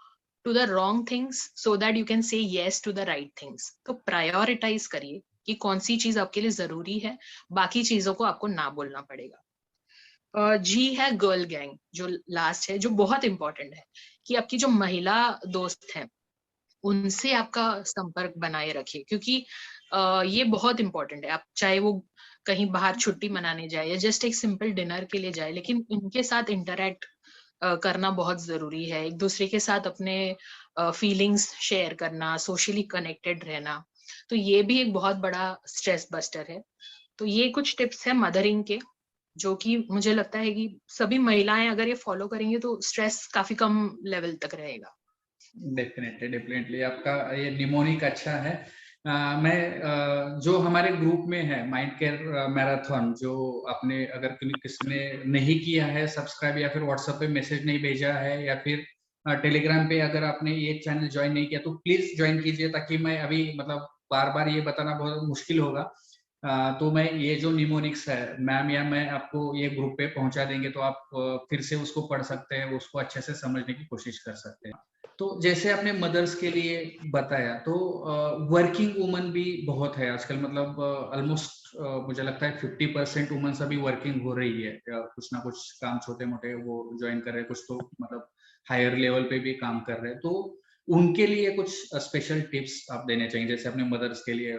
to the wrong things so that you can say yes to the right things. तो प्रायोरिटाइज करिए कि कौन सी चीज आपके लिए जरूरी है, बाकी चीजों को आपको ना बोलना पड़ेगा। जी है गर्ल गैंग, जो लास्ट है, जो बहुत इंपॉर्टेंट है, कि आपकी जो महिला दोस्त हैं उनसे आपका संपर्क बनाए रखिए, क्योंकि ये बहुत इंपॉर्टेंट है। आप चाहे वो कहीं बाहर छुट्टी मनाने जाए या जस्ट एक सिंपल डिनर के लिए जाए, लेकिन उनके साथ इंटरेक्ट करना बहुत जरूरी है, एक दूसरे के साथ अपने फीलिंग्स शेयर करना, सोशली कनेक्टेड रहना, तो ये भी एक बहुत बड़ा स्ट्रेस बस्टर है। तो ये कुछ टिप्स है मदरिंग के, जो कि मुझे लगता है कि सभी महिलाएं अगर ये फॉलो करेंगे तो स्ट्रेस काफी कम लेवल तक रहेगा। डेफिनेटली डेफिनेटली आपका ये निमोनिक अच्छा है। मैं जो हमारे ग्रुप में है माइंड केयर मैराथन, जो आपने अगर किसी ने नहीं किया है सब्सक्राइब, या फिर व्हाट्सएप पे मैसेज नहीं भेजा है, या फिर टेलीग्राम पे अगर आपने ये चैनल ज्वाइन नहीं किया, तो प्लीज ज्वाइन कीजिए, ताकि मैं अभी मतलब बार बार ये बताना बहुत मुश्किल होगा। तो मैं ये जो निमोनिक्स है मैम या मैं आपको ये ग्रुप पे पहुंचा देंगे, तो आप फिर से उसको पढ़ सकते हैं, उसको अच्छे से समझने की कोशिश कर सकते हैं। तो जैसे आपने मदर्स के लिए बताया, तो वर्किंग वुमन भी बहुत है आजकल, मतलब ऑलमोस्ट मुझे लगता है 50% वुमेन्स अभी वर्किंग हो रही है, कुछ ना कुछ काम छोटे मोटे वो ज्वाइन कर रहे हैं, कुछ तो मतलब हायर लेवल पे भी काम कर रहे हैं। तो उनके लिए कुछ स्पेशल टिप्स आप देने चाहिए, जैसे आपने मदर्स के लिए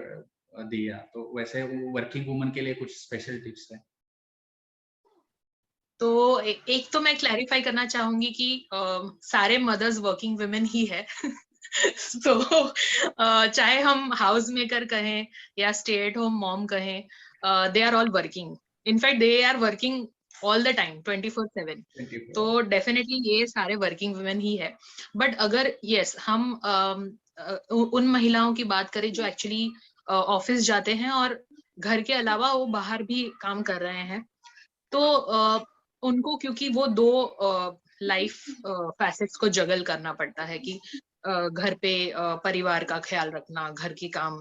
दिया, तो वैसे वर्किंग वुमन के लिए कुछ स्पेशल टिप्स है? तो एक तो मैं क्लैरिफाई करना चाहूंगी कि सारे मदर्स वर्किंग वुमेन ही है। तो चाहे हम हाउस मेकर कहें या स्टे एट होम मॉम कहें, they are all working, in fact they are working all the time 24/7। तो डेफिनेटली ये सारे वर्किंग वुमेन ही है। बट अगर यस हम उन महिलाओं की बात करें जो एक्चुअली ऑफिस जाते हैं और घर के अलावा वो बाहर भी काम कर रहे हैं, तो उनको क्योंकि वो दो लाइफ फैसेट्स को जगल करना पड़ता है कि घर पे परिवार का ख्याल रखना, घर की काम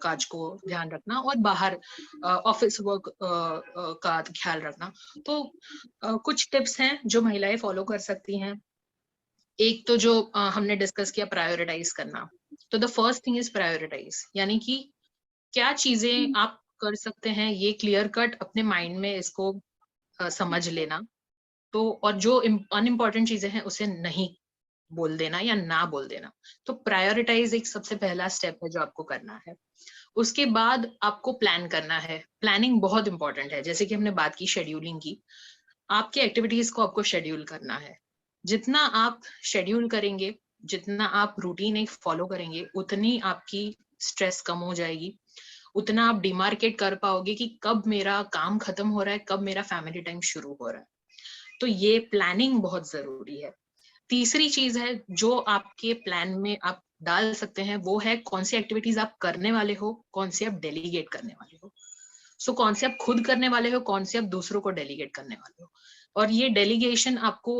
काज को ध्यान रखना और बाहर ऑफिस वर्क का ख्याल रखना। तो कुछ टिप्स हैं जो महिलाएं फॉलो कर सकती हैं। एक तो जो हमने डिस्कस किया, प्रायोरिटाइज करना। तो the first thing is prioritise, यानी कि क्या चीजें आप कर सकते हैं, ये क्लियर कट अपने माइंड में इसको समझ लेना। तो और जो अनइम्पॉर्टेंट चीजें हैं उसे नहीं बोल देना या ना बोल देना। तो प्रायोरिटाइज एक सबसे पहला स्टेप है जो आपको करना है। उसके बाद आपको प्लान करना है। प्लानिंग बहुत इंपॉर्टेंट है। जैसे कि हमने बात की शेड्यूलिंग की, आपके एक्टिविटीज को आपको शेड्यूल करना है। जितना आप शेड्यूल करेंगे, जितना आप रूटीन एक फॉलो करेंगे, उतनी आपकी स्ट्रेस कम हो जाएगी, उतना आप डिमार्केट कर पाओगे कि कब मेरा काम खत्म हो रहा है, कब मेरा फैमिली टाइम शुरू हो रहा है। तो ये प्लानिंग बहुत जरूरी है। तीसरी चीज है जो आपके प्लान में आप डाल सकते हैं, वो है कौन सी एक्टिविटीज आप करने वाले हो, कौन सी आप डेलीगेट करने वाले हो। सो कौन से आप खुद करने वाले हो, कौन से आप दूसरों को डेलीगेट करने वाले हो। और ये डेलीगेशन आपको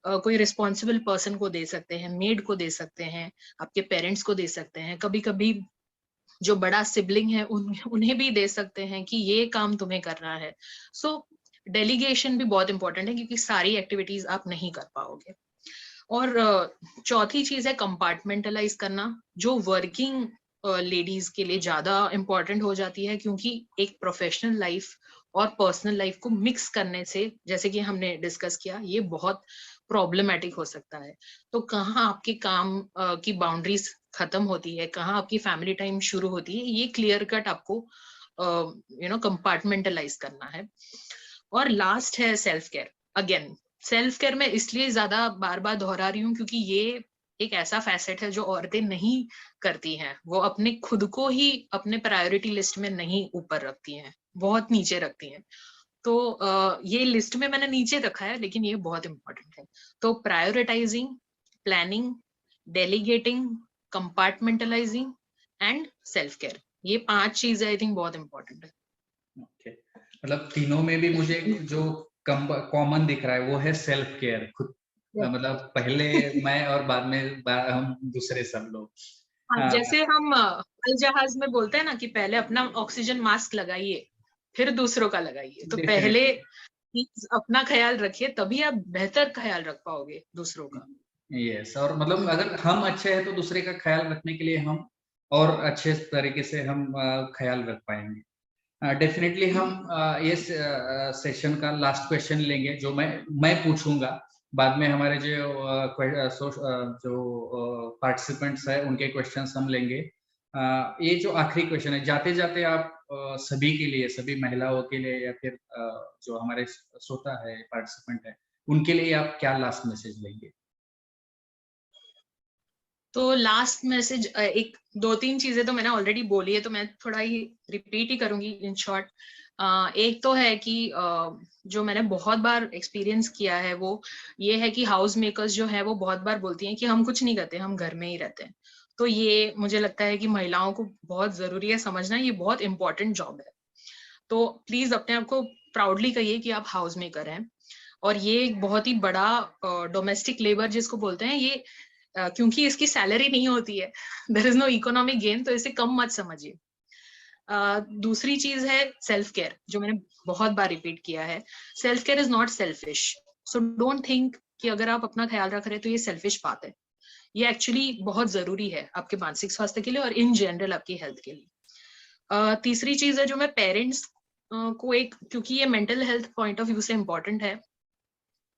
कोई रिस्पॉन्सिबल पर्सन को दे सकते हैं, मेड को दे सकते हैं, आपके पेरेंट्स को दे सकते हैं, कभी कभी जो बड़ा सिबलिंग है उन्हें भी दे सकते हैं कि ये काम तुम्हें करना है। सो डेलीगेशन भी बहुत इंपॉर्टेंट है क्योंकि सारी एक्टिविटीज आप नहीं कर पाओगे। और चौथी चीज है कंपार्टमेंटलाइज करना, जो वर्किंग लेडीज के लिए ज्यादा इंपॉर्टेंट हो जाती है, क्योंकि एक प्रोफेशनल लाइफ और पर्सनल लाइफ को मिक्स करने से, जैसे कि हमने डिस्कस किया, ये बहुत प्रॉब्लमैटिक हो सकता है। तो कहाँ आपके काम की बाउंड्रीज खत्म होती है, कहाँ आपकी फैमिली टाइम शुरू होती है, ये क्लियर कट आपको कंपार्टमेंटलाइज करना है। और लास्ट है self care. Again self care में इसलिए ज्यादा बार बार दोहरा रही हूँ क्योंकि ये एक ऐसा फैसेट है जो औरतें नहीं करती हैं। वो अपने खुद को ही अपने प्रायोरिटी लिस्ट में नहीं ऊपर रखती हैं, बहुत नीचे रखती हैं। तो ये लिस्ट में मैंने नीचे रखा है, लेकिन ये बहुत इंपॉर्टेंट है। तो prioritising, planning, delegating, compartmentalising and self care, ये 5 चीजें आई थिंक बहुत इंपॉर्टेंट है। ओके, मतलब तीनों में भी मुझे जो कॉमन दिख रहा है वो है सेल्फ केयर। खुद मतलब पहले मैं और बाद में हम दूसरे सब लोग। जैसे हम हवाई जहाज में बोलते हैं ना कि पहले अपना ऑक्सीजन मास्क लगाइए, फिर दूसरों का लगाइए। तो पहले अपना ख्याल रखिए, तभी आप बेहतर ख्याल रख पाओगे दूसरों का। यस, और मतलब अगर हम अच्छे हैं तो दूसरे का ख्याल रखने के लिए हम और अच्छे तरीके से हम ख्याल रख पाएंगे। डेफिनेटली हम ये सेशन का लास्ट क्वेश्चन लेंगे जो मैं पूछूंगा। बाद में हमारे जो पार्टिसिपेंट्स है उनके क्वेश्चंस हम लेंगे। ये जो आखिरी क्वेश्चन है, जाते जाते आप सभी के लिए, सभी महिलाओं के लिए या फिर जो हमारे श्रोता है, पार्टिसिपेंट है, उनके लिए आप क्या लास्ट मैसेज लेंगे? तो लास्ट मैसेज, एक 2-3 चीजें तो मैंने ऑलरेडी बोली है, तो मैं थोड़ा ही रिपीट ही करूंगी इन शॉर्ट। एक तो है कि जो मैंने बहुत बार एक्सपीरियंस किया है वो ये है कि हाउस मेकर्स जो है वो बहुत बार बोलती हैं कि हम कुछ नहीं करते, हम घर में ही रहते हैं। तो ये मुझे लगता है कि महिलाओं को बहुत जरूरी है समझना, ये बहुत इंपॉर्टेंट जॉब है। तो प्लीज अपने आप को प्राउडली कहिए कि आप हाउस मेकर हैं। और ये एक बहुत ही बड़ा डोमेस्टिक लेबर जिसको बोलते हैं, ये क्योंकि इसकी सैलरी नहीं होती है, there is no economic gain, तो इसे कम मत समझिए। दूसरी चीज है सेल्फ केयर, जो मैंने बहुत बार रिपीट किया है। Self care is not selfish, so don't think कि अगर आप अपना ख्याल रख रहे हैं तो ये सेल्फिश बात है। ये एक्चुअली बहुत जरूरी है आपके मानसिक स्वास्थ्य के लिए और इन जनरल आपकी हेल्थ के लिए। तीसरी चीज है जो मैं पेरेंट्स को एक, क्योंकि ये mental health point of view से इम्पोर्टेंट है,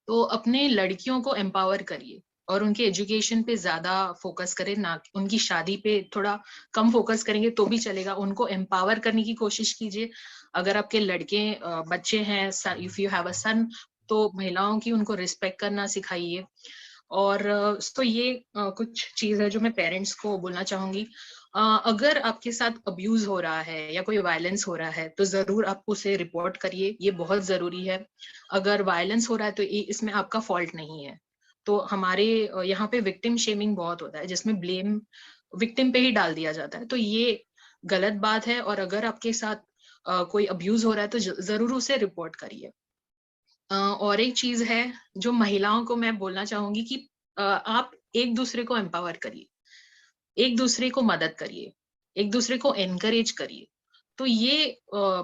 तो अपने लड़कियों को एम्पावर करिए और उनके एजुकेशन पे ज्यादा फोकस करें, ना उनकी शादी पे थोड़ा कम फोकस करेंगे तो भी चलेगा। उनको एम्पावर करने की कोशिश कीजिए। अगर आपके लड़के बच्चे हैं, इफ यू हैव अ सन, तो महिलाओं की उनको रिस्पेक्ट करना सिखाइए। और तो ये कुछ चीज है जो मैं पेरेंट्स को बोलना चाहूंगी। अगर आपके साथ अब्यूज हो रहा है या कोई वायलेंस हो रहा है तो जरूर आप उसे रिपोर्ट करिए, ये बहुत जरूरी है। अगर वायलेंस हो रहा है तो इसमें आपका फॉल्ट नहीं है। तो हमारे यहाँ पे विक्टिम शेमिंग बहुत होता है, जिसमें ब्लेम विक्टिम पे ही डाल दिया जाता है, तो ये गलत बात है। और अगर आपके साथ कोई अब्यूज हो रहा है तो जरूर उसे रिपोर्ट करिए। और एक चीज है जो महिलाओं को मैं बोलना चाहूंगी कि आप एक दूसरे को एम्पावर करिए, एक दूसरे को मदद करिए, एक दूसरे को एनकरेज करिए। तो ये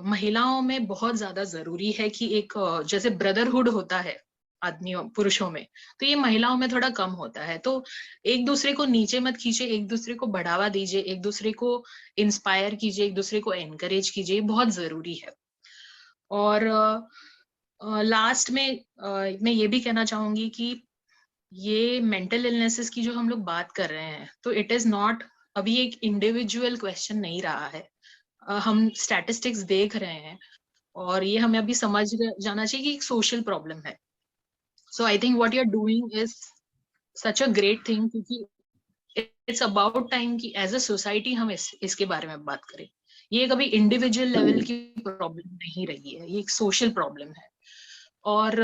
महिलाओं में बहुत ज्यादा जरूरी है कि एक जैसे ब्रदरहुड होता है आदमियों पुरुषों में, तो ये महिलाओं में थोड़ा कम होता है। तो एक दूसरे को नीचे मत खींचे, एक दूसरे को बढ़ावा दीजिए, एक दूसरे को इंस्पायर कीजिए, एक दूसरे को एनकरेज कीजिए, बहुत जरूरी है। और लास्ट में मैं ये भी कहना चाहूंगी कि ये मेंटल इलनेसेस की जो हम लोग बात कर रहे हैं, तो इट इज नॉट अभी एक इंडिविजुअल क्वेश्चन नहीं रहा है। हम स्टैटिस्टिक्स देख रहे हैं और ये हमें अभी समझ जाना चाहिए कि एक सोशल प्रॉब्लम है। So I think what you are doing is such a great thing, क्योंकि इट्स अबाउट टाइम कि एज अ सोसाइटी हम इसके बारे में बात करें। ये कभी इंडिविजुअल लेवल की प्रॉब्लम नहीं रही है, ये एक सोशल प्रॉब्लम है। और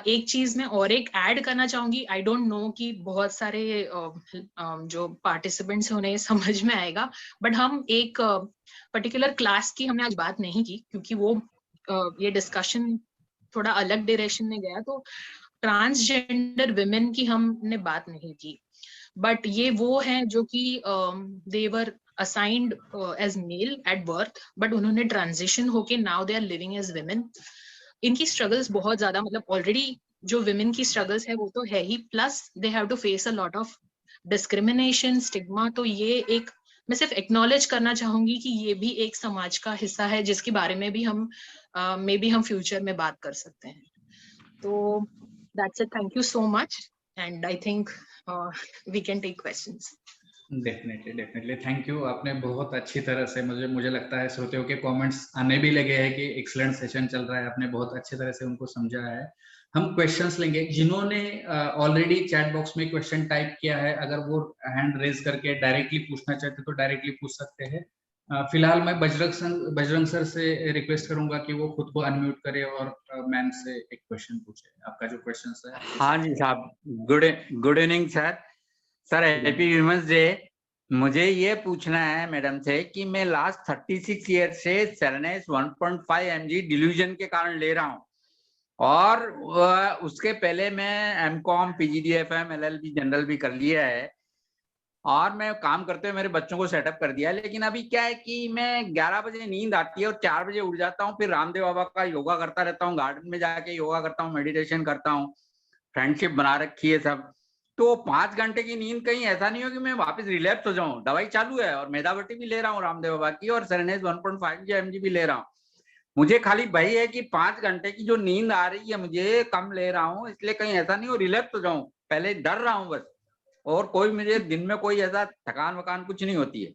एक चीज मैं और एक ऐड करना चाहूंगी, आई डोंट नो कि बहुत सारे जो पार्टिसिपेंट्स हैं उन्हें समझ में आएगा, बट हम एक पर्टिकुलर क्लास की हमने आज बात नहीं की, क्योंकि वो ये डिस्कशन थोड़ा अलग डायरेक्शन में गया। तो ट्रांसजेंडर विमेन की हमने बात नहीं की, बट ये वो हैं जो कि they were assigned as male at birth, but उन्होंने ट्रांजिशन होके now they are living as women. इनकी स्ट्रगल्स बहुत ज्यादा, मतलब ऑलरेडी जो विमेन की स्ट्रगल्स है वो तो है ही, plus they have to face a lot of discrimination, stigma. तो ये एक मैं सिर्फ एक्नॉलेज करना चाहूंगी कि ये भी एक समाज का हिस्सा है, जिसके बारे में भी हम मे बी हम फ्यूचर में बात कर सकते हैं। तो that's it, thank you so much, and I think we can take questions. Definitely thank you. आपने बहुत अच्छी तरह से, मुझे लगता है श्रोताओं के कमेंट्स आने भी लगे हैं कि एक्सीलेंट सेशन चल रहा है, आपने बहुत अच्छी तरह से उनको समझाया है। हम क्वेश्चंस लेंगे। जिन्होंने ऑलरेडी चैट बॉक्स में क्वेश्चन टाइप किया है, अगर वो हैंड रेज करके डायरेक्टली पूछना चाहते तो डायरेक्टली पूछ सकते हैं। फिलहाल मैं बजरंग सर से रिक्वेस्ट करूंगा कि वो खुद को अनम्यूट करे और मैम से एक क्वेश्चन पूछे। आपका जो क्वेश्चन है। हाँ जी साहब, good evening sir. Sir happy women's day. मुझे ये पूछना है मैडम से कि मैं लास्ट 36 ईयर से सेरेनेस 1.5 mg डिल्यूजन के कारण ले रहा हूँ, और उसके पहले मैं एमकॉम, पीजीडीएफएम, एलएलबी जनरल भी कर लिया है, और मैं काम करते हुए मेरे बच्चों को सेटअप कर दिया है। लेकिन अभी क्या है कि मैं 11 बजे नींद आती है और 4 बजे उठ जाता हूँ, फिर रामदेव बाबा का योगा करता रहता हूँ, गार्डन में जाके योगा करता हूँ, मेडिटेशन करता हूँ, फ्रेंडशिप बना रखी है सब। तो 5 घंटे की नींद कहीं ऐसा नहीं हो कि मैं वापस रिलैप्स हो जाऊं। दवाई चालू है और मेदावटी भी ले रहा हूँ रामदेव बाबा की, और सेरेनेस 1.5 mg भी ले रहा हूँ। मुझे खाली वही है कि 5 घंटे की जो नींद आ रही है मुझे कम ले रहा हूँ, इसलिए कहीं ऐसा नहीं हो रिलैप्स हो जाऊं, पहले डर रहा हूँ बस। और कोई मुझे दिन में कोई ऐसा थकान वकान कुछ नहीं होती है।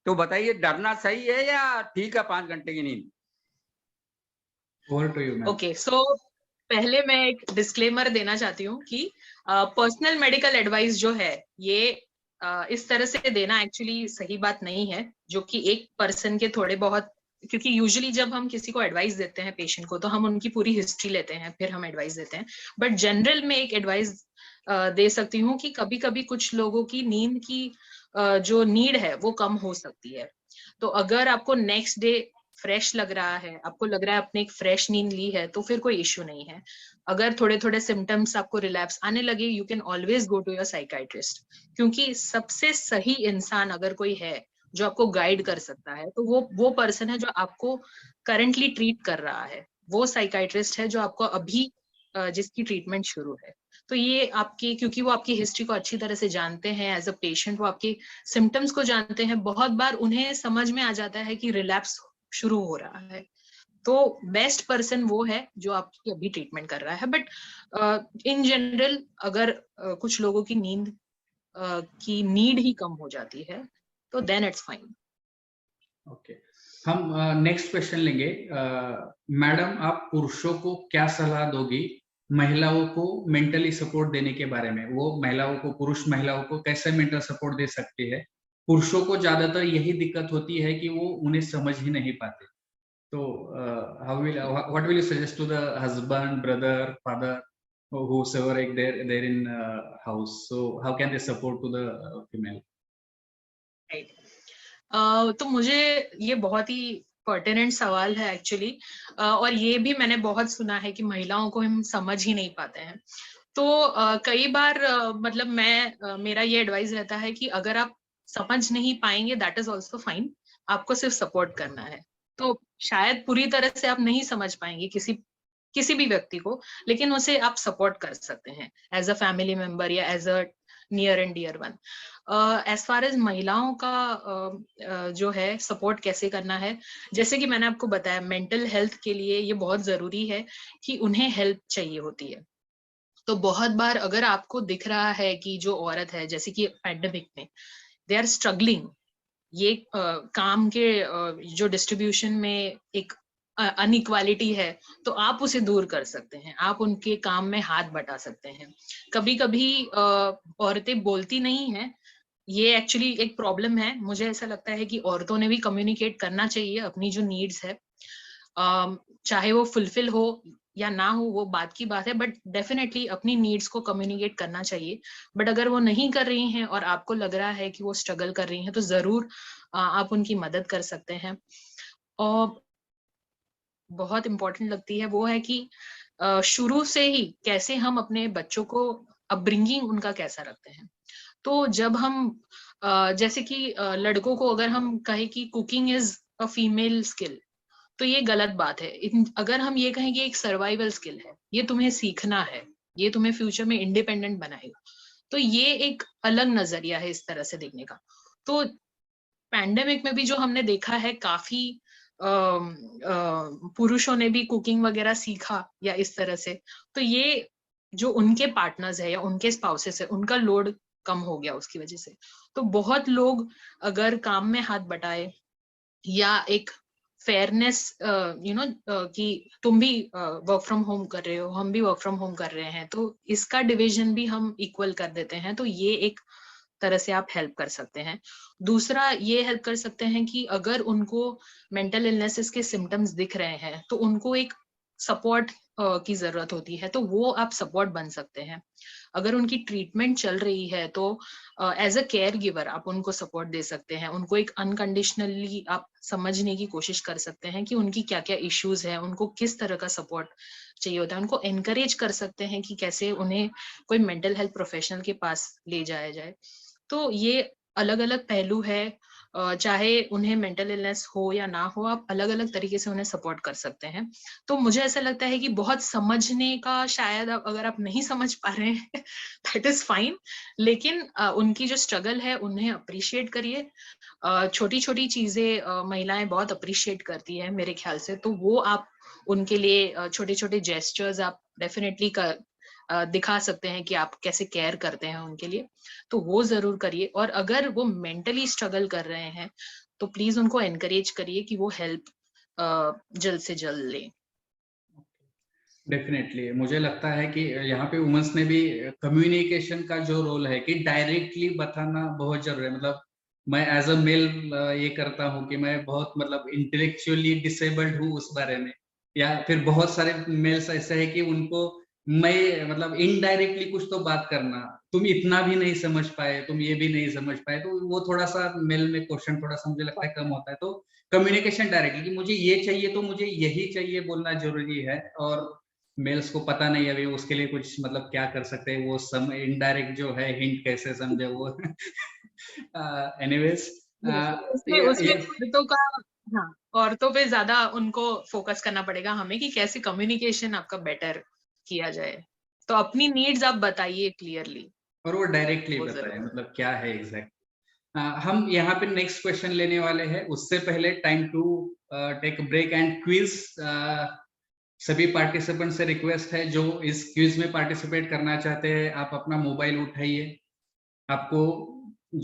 तो बताइए डरना सही है या ठीक है 5 घंटे की नींद? Over to you ma'am. Okay, so पहले मैं एक डिस्क्लेमर देना चाहती हूँ कि पर्सनल मेडिकल एडवाइस जो है ये इस तरह से देना एक्चुअली सही बात नहीं है, जो कि एक पर्सन के थोड़े बहुत, क्योंकि यूजुअली जब हम किसी को एडवाइस देते हैं पेशेंट को, तो हम उनकी पूरी हिस्ट्री लेते हैं फिर हम एडवाइस देते हैं। बट जनरल में एक एडवाइस दे सकती हूँ कि कभी कभी कुछ लोगों की नींद की जो नीड है वो कम हो सकती है। तो अगर आपको नेक्स्ट डे फ्रेश लग रहा है, आपको लग रहा है आपने एक फ्रेश नींद ली है, तो फिर कोई इश्यू नहीं है। अगर थोड़े थोड़े सिम्टम्स आपको रिलैप्स आने लगे, you can always go to your psychiatrist, क्योंकि सबसे सही इंसान अगर कोई है जो आपको गाइड कर सकता है, तो वो पर्सन है जो आपको करंटली ट्रीट कर रहा है, वो साइकाइट्रिस्ट है जो आपको अभी जिसकी ट्रीटमेंट शुरू है। तो ये आपकी, क्योंकि वो आपकी हिस्ट्री को अच्छी तरह से जानते हैं एज अ पेशेंट, वो आपके सिम्टम्स को जानते हैं, बहुत बार उन्हें समझ में आ जाता है कि रिलैप्स शुरू हो रहा है, तो बेस्ट पर्सन वो है जो आपकी अभी ट्रीटमेंट कर रहा है। बट इन जनरल अगर कुछ लोगों की नींद की नीड ही कम हो जाती है तो देन इट्स फाइन। ओके, हम नेक्स्ट क्वेश्चन लेंगे। मैडम, आप पुरुषों को क्या सलाह दोगी महिलाओं को मेंटली सपोर्ट देने के बारे में? वो महिलाओं को, पुरुष महिलाओं को कैसे मेंटल सपोर्ट दे सकती है? पुरुषों को ज्यादातर यही दिक्कत होती है कि वो उन्हें समझ ही नहीं पाते। तो what will you suggest to the husband, brother, father, or whosoever like they're in house? So how can they support to the female? तो मुझे ये बहुत ही पर्टिनेंट सवाल है एक्चुअली, और ये भी मैंने बहुत सुना है कि महिलाओं को हम समझ ही नहीं पाते हैं। तो कई बार मतलब मेरा ये एडवाइस रहता है कि अगर आप समझ नहीं पाएंगे दैट इज ऑल्सो फाइन, आपको सिर्फ सपोर्ट करना है। तो शायद पूरी तरह से आप नहीं समझ पाएंगे किसी भी व्यक्ति को, लेकिन उसे आप सपोर्ट कर सकते हैं एज अ फैमिली मेंबर या as a near and dear one. As far as महिलाओं का जो है सपोर्ट कैसे करना है, जैसे कि मैंने आपको बताया मेंटल हेल्थ के लिए ये बहुत जरूरी है कि उन्हें हेल्प चाहिए होती है। तो बहुत बार अगर आपको दिख रहा है कि जो औरत है, जैसे कि पैंडेमिक में दे आर स्ट्रगलिंग, ये काम के जो डिस्ट्रीब्यूशन में एक अनइक्वालिटी है, तो आप उसे दूर कर सकते हैं, आप उनके काम में हाथ बटा सकते हैं। कभी कभी औरतें बोलती नहीं हैं, ये एक्चुअली एक प्रॉब्लम है। मुझे ऐसा लगता है कि औरतों ने भी कम्युनिकेट करना चाहिए अपनी जो नीड्स है, चाहे वो फुलफिल हो या ना हो वो बात की बात है, बट डेफिनेटली अपनी नीड्स को कम्युनिकेट करना चाहिए। बट अगर वो नहीं कर रही हैं और आपको लग रहा है कि वो स्ट्रगल कर रही हैं, तो जरूर आप उनकी मदद कर सकते हैं। और बहुत इम्पोर्टेंट लगती है वो है कि शुरू से ही कैसे हम अपने बच्चों को अपब्रिंगिंग उनका कैसा रखते हैं। तो जब हम जैसे कि लड़कों को अगर हम कहें कि cooking is a female skill, तो ये गलत बात है। अगर हम ये कहें कि एक सर्वाइवल स्किल है, ये तुम्हें सीखना है, ये तुम्हें फ्यूचर में इंडिपेंडेंट बनाएगा, तो ये एक अलग नजरिया है इस तरह से देखने का। तो पैंडेमिक में भी जो हमने देखा है, काफी पुरुषों ने भी कुकिंग वगैरह सीखा या इस तरह से, तो ये जो उनके पार्टनर्स है या उनके स्पाउसेस है, उनका लोड कम हो गया उसकी वजह से। तो बहुत लोग अगर काम में हाथ बटाए या एक फेयरनेस कि तुम भी वर्क फ्रॉम होम कर रहे हो, हम भी वर्क फ्रॉम होम कर रहे हैं, तो इसका डिवीजन भी हम इक्वल कर देते हैं, तो ये एक तरह से आप हेल्प कर सकते हैं। दूसरा ये हेल्प कर सकते हैं कि अगर उनको मेंटल इलनेसेस के सिम्टम्स दिख रहे हैं, तो उनको एक सपोर्ट की जरूरत होती है, तो वो आप सपोर्ट बन सकते हैं। अगर उनकी ट्रीटमेंट चल रही है, तो एज अ केयर गिवर आप उनको सपोर्ट दे सकते हैं, उनको एक अनकंडीशनली आप समझने की कोशिश कर सकते हैं कि उनकी क्या क्या इश्यूज है, उनको किस तरह का सपोर्ट चाहिए होता है, उनको एनकरेज कर सकते हैं कि कैसे उन्हें कोई मेंटल हेल्थ प्रोफेशनल के पास ले जाया जाए। तो ये अलग अलग पहलू है, चाहे उन्हें मेंटल इलनेस हो या ना हो, आप अलग अलग तरीके से उन्हें सपोर्ट कर सकते हैं। तो मुझे ऐसा लगता है कि बहुत समझने का शायद अगर आप नहीं समझ पा रहे हैं दैट इज फाइन, लेकिन उनकी जो स्ट्रगल है उन्हें अप्रिशिएट करिए। छोटी छोटी चीजें महिलाएं बहुत अप्रिशिएट करती है मेरे ख्याल से, तो वो आप उनके लिए छोटे छोटे जेस्चर्स आप डेफिनेटली दिखा सकते हैं कि आप कैसे केयर करते हैं उनके लिए, तो वो जरूर करिए। और अगर वो मेंटली स्ट्रगल कर रहे हैं, तो प्लीज उनको एनकरेज करिए कि वो हेल्प जल्द से जल्द लें। डेफिनेटली मुझे लगता है कि यहाँ पे वुमेन्स ने भी कम्युनिकेशन का जो रोल है कि डायरेक्टली बताना बहुत जरूरी है। मतलब मैं एज अ मेल ये करता हूँ कि मैं बहुत मतलब इंटेलेक्चुअली डिसेबल्ड हूँ उस बारे में, या फिर बहुत सारे मेल्स ऐसे है कि उनको मैं मतलब इनडायरेक्टली कुछ तो बात करना, तुम इतना भी नहीं समझ पाए, तुम ये भी नहीं समझ पाए, तो वो थोड़ा सा मेल में क्वेश्चन थोड़ा सा मुझे लगता है कम होता है। तो कम्युनिकेशन डायरेक्टली कि मुझे ये चाहिए तो मुझे यही चाहिए बोलना जरूरी है। और मेल्स को पता नहीं अभी उसके लिए कुछ मतलब क्या कर सकते हैं, वो सम इनडायरेक्ट जो है हिंट कैसे समझे वो एनीवेज उसमें औरतों का, हाँ, औरतों पे ज्यादा उनको फोकस करना पड़ेगा हमें कि कैसे कम्युनिकेशन आपका बेटर किया जाए। तो अपनी नीड्स आप बताइए क्लियरली, और वो डायरेक्टली वो बताए जरूर। मतलब क्या है एग्जैक्ट। हम यहाँ पे नेक्स्ट क्वेश्चन लेने वाले हैं, उससे पहले time to take break and quiz. सभी पार्टिसिपेंट से रिक्वेस्ट है जो इस क्विज में पार्टिसिपेट करना चाहते हैं, आप अपना मोबाइल उठाइए। आपको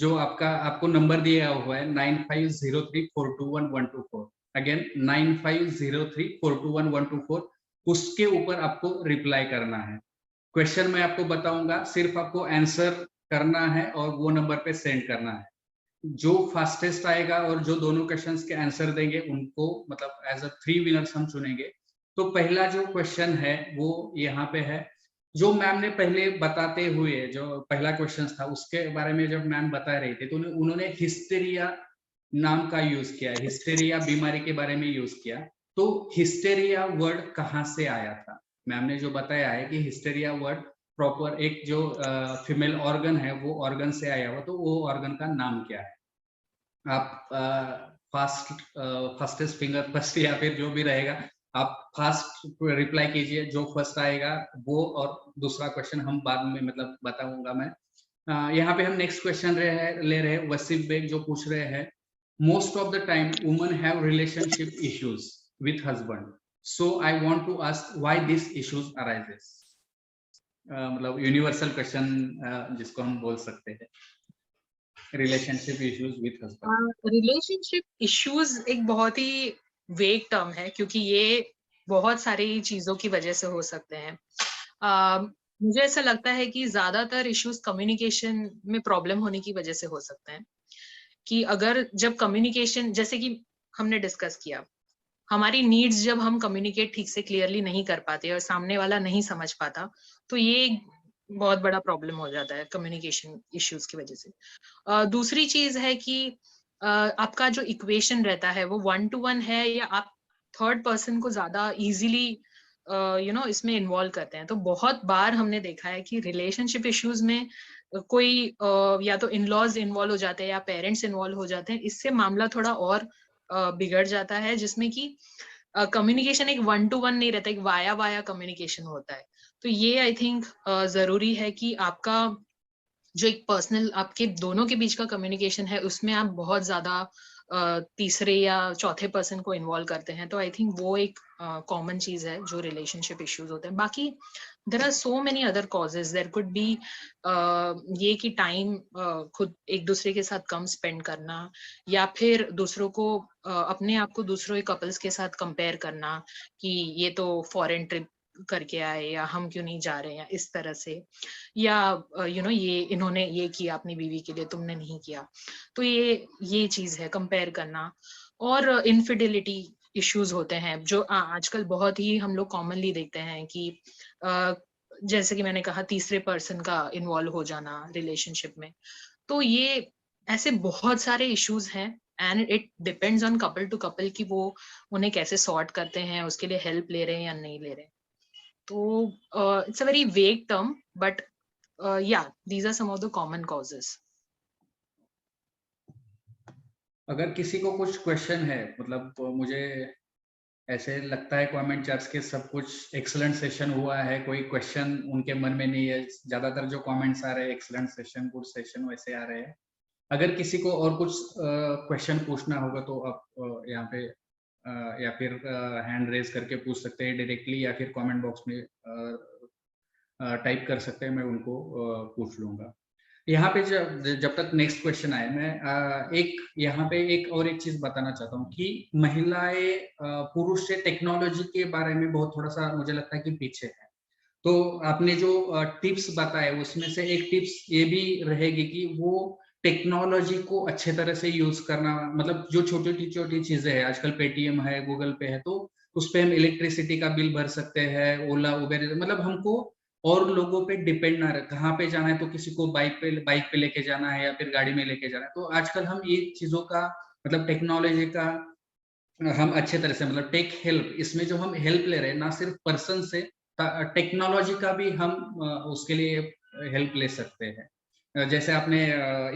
जो आपको नंबर दिया हुआ है 9503421124, अगेन 9503421124, उसके ऊपर आपको रिप्लाई करना है। क्वेश्चन मैं आपको बताऊंगा, सिर्फ आपको आंसर करना है और वो नंबर पे सेंड करना है। जो फास्टेस्ट आएगा और जो दोनों क्वेश्चंस के आंसर देंगे उनको मतलब एज अ 3 विनर्स हम चुनेंगे। तो पहला जो क्वेश्चन है वो यहाँ पे है, जो मैम ने पहले बताते हुए जो पहला क्वेश्चन था उसके बारे में जब मैम बता रही थी तो उन्होंने हिस्टेरिया नाम का यूज किया, हिस्टेरिया बीमारी के बारे में यूज किया। तो हिस्टेरिया वर्ड कहाँ से आया था? मैम ने जो बताया है कि हिस्टेरिया वर्ड प्रॉपर एक जो फीमेल ऑर्गन है वो ऑर्गन से आया हुआ, तो वो ऑर्गन का नाम क्या है? आप फास्टेस्ट फिंगर फर्स्ट या फिर जो भी रहेगा आप फास्ट रिप्लाई कीजिए, जो फर्स्ट आएगा वो, और दूसरा क्वेश्चन हम बाद में मतलब बताऊंगा मैं। यहाँ पे हम नेक्स्ट क्वेश्चन ले रहे हैं वसीफ बेग जो पूछ रहे हैं, most of the time women have relationship issues with husband, so I want to ask why this issues arises. मतलब यूनिवर्सल क्वेश्चन जिसको हम बोल सकते हैं, relationship issues with husband. Relationship issues एक बहुत ही वेग टर्म है, क्योंकि ये बहुत सारी चीजों की वजह से हो सकते हैं। मुझे ऐसा लगता है कि ज्यादातर इश्यूज कम्युनिकेशन में प्रॉब्लम होने की वजह से हो सकते हैं। कि अगर जब कम्युनिकेशन, जैसे कि हमने डिस्कस किया, हमारी नीड्स जब हम कम्युनिकेट ठीक से क्लियरली नहीं कर पाते और सामने वाला नहीं समझ पाता, तो ये बहुत बड़ा प्रॉब्लम हो जाता है कम्युनिकेशन इश्यूज की वजह से। दूसरी चीज है कि आपका जो इक्वेशन रहता है वो 1 to 1 है, या आप थर्ड पर्सन को ज्यादा इजीली इसमें इन्वॉल्व करते हैं। तो बहुत बार हमने देखा है कि रिलेशनशिप इश्यूज में कोई या तो इन लॉज इन्वॉल्व हो जाते हैं या पेरेंट्स इन्वॉल्व हो जाते हैं, इससे मामला थोड़ा और बिगड़ जाता है, जिसमें कि कम्युनिकेशन एक 1 to 1 नहीं रहता, एक वाया वाया कम्युनिकेशन होता है। तो ये आई थिंक जरूरी है कि आपका जो एक पर्सनल आपके दोनों के बीच का कम्युनिकेशन है उसमें आप बहुत ज्यादा तीसरे या चौथे पर्सन को इन्वॉल्व करते हैं। तो आई थिंक वो एक कॉमन चीज है जो रिलेशनशिप इश्यूज होते हैं। बाकी there are so many other causes, there could be ये कि टाइम खुद एक दूसरे के साथ कम स्पेंड करना, या फिर दूसरों को अपने आप को दूसरों कपल्स के साथ कंपेयर करना कि ये तो फॉरेन ट्रिप करके आए, या हम क्यों नहीं जा रहे हैं इस तरह से, या ये इन्होंने ये किया अपनी बीवी के लिए, तुमने नहीं किया। तो ये चीज है कंपेयर करना। और इनफिडेलिटी इश्यूज होते हैं जो आजकल बहुत ही हम लोग कॉमनली देखते हैं कि जैसे कि मैंने कहा तीसरे पर्सन का इन्वॉल्व हो जाना रिलेशनशिप में। तो ये ऐसे बहुत सारे इश्यूज हैं, and it depends on couple to couple कि वो उन्हें कैसे सॉर्ट करते हैं, उसके लिए हेल्प ले रहे हैं या नहीं ले रहे। तो it's a very vague term, but yeah, these are some of the common causes. अगर किसी को कुछ क्वेश्चन है, मतलब मुझे ऐसे लगता है कमेंट चार्ट्स के सब कुछ एक्सीलेंट सेशन हुआ है, कोई क्वेश्चन उनके मन में नहीं है, ज्यादातर जो कमेंट्स आ रहे हैं एक्सीलेंट सेशन, गुड सेशन वैसे आ रहे हैं। अगर किसी को और कुछ क्वेश्चन पूछना होगा तो आप यहाँ पे या फिर हैंड रेज करके पूछ सकते हैं डायरेक्टली, या फिर कमेंट बॉक्स में टाइप कर सकते हैं, मैं उनको पूछ लूंगा। यहाँ पे जब तक नेक्स्ट क्वेश्चन आए, मैं यहाँ पे एक चीज बताना चाहता हूँ कि महिलाएं पुरुष से टेक्नोलॉजी के बारे में बहुत थोड़ा सा मुझे लगता है कि पीछे है। तो आपने जो टिप्स बताए उसमें से एक टिप्स ये भी रहेगी कि वो टेक्नोलॉजी को अच्छे तरह से यूज करना, मतलब जो छोटी छोटी चीजें हैं, आजकल पेटीएम है, गूगल पे है, तो उस पे हम इलेक्ट्रिसिटी का बिल भर सकते हैं, ओला उबेर, मतलब हमको और लोगों पे डिपेंड ना रहे। कहाँ पे जाना है तो किसी को बाइक पे लेके जाना है या फिर गाड़ी में लेके जाना है, तो आजकल हम ये चीजों का मतलब टेक्नोलॉजी का हम अच्छे तरह से मतलब टेक हेल्प, इसमें जो हम हेल्प ले रहे हैं ना सिर्फ पर्सन से, टेक्नोलॉजी का भी हम उसके लिए हेल्प ले सकते हैं। जैसे आपने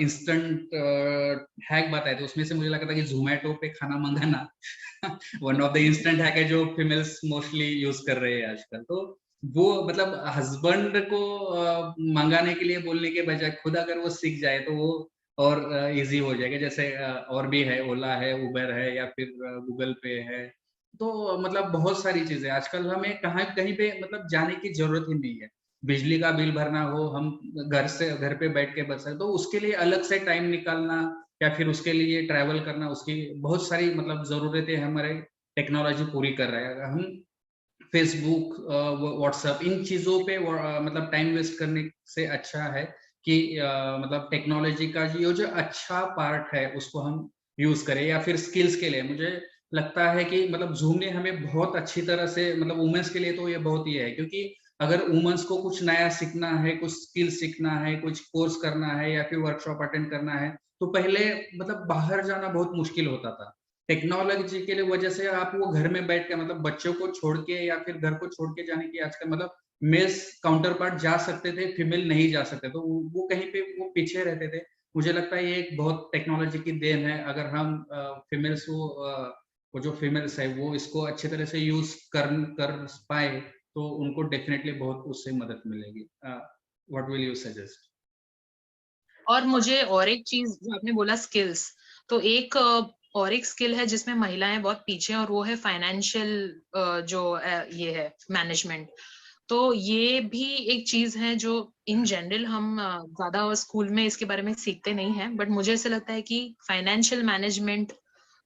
इंस्टेंट हैक बताया तो उसमें से मुझे लगा था कि जोमेटो पे खाना मंगाना one of the instant hack है जो फीमेल्स मोस्टली यूज कर रहे हैं आजकल। तो वो मतलब हस्बैंड को मंगाने के लिए बोलने के बजाय खुद अगर वो सीख जाए तो वो और इजी हो जाएगा। जैसे और भी है, ओला है, उबर है, या फिर गूगल पे है। तो मतलब बहुत सारी चीजें आजकल हमें कहीं पे मतलब जाने की जरूरत ही नहीं है। बिजली का बिल भरना हो, हम घर पे बैठ के भर सकते, तो उसके लिए अलग से टाइम निकालना या फिर उसके लिए ट्रैवल करना, उसकी बहुत सारी मतलब जरूरतें हमारे टेक्नोलॉजी पूरी कर रहा है। हम फेसबुक, व्हाट्सएप, इन चीजों पे मतलब टाइम वेस्ट करने से अच्छा है कि मतलब टेक्नोलॉजी का जो अच्छा पार्ट है उसको हम यूज करें, या फिर स्किल्स के लिए मुझे लगता है कि मतलब जूम ने हमें बहुत अच्छी तरह से, मतलब वुमेन्स के लिए तो ये बहुत ये है, क्योंकि अगर वुमेन्स को कुछ नया सीखना है, कुछ स्किल सीखना है, कुछ कोर्स करना है या फिर वर्कशॉप अटेंड करना है, तो पहले मतलब बाहर जाना बहुत मुश्किल होता था। टेक्नोलॉजी के लिए वजह से आप वो घर में बैठ के, मतलब बच्चों को छोड़ के या फिर घर को छोड़ के जाने की आजकल, मतलब मेल्स काउंटर पार्ट जा सकते थे, फीमेल नहीं जा सकते, तो वो कहीं पे वो पीछे रहते थे। मुझे लगता है ये एक बहुत टेक्नोलॉजी की देन है। अगर हम फीमेल्स को वो जो फीमेल्स है वो इसको अच्छी तरह से यूज कर पाए तो उनको डेफिनेटली बहुत उससे मदद मिलेगी। What will you suggest? और मुझे और एक चीज जो आपने बोला स्किल्स, तो एक और एक स्किल है जिसमें महिलाएं बहुत पीछे हैं, और वो है फाइनेंशियल जो ये है मैनेजमेंट। तो ये भी एक चीज है जो इन जनरल हम ज्यादा स्कूल में इसके बारे में सीखते नहीं हैं, बट मुझे ऐसा लगता है कि फाइनेंशियल मैनेजमेंट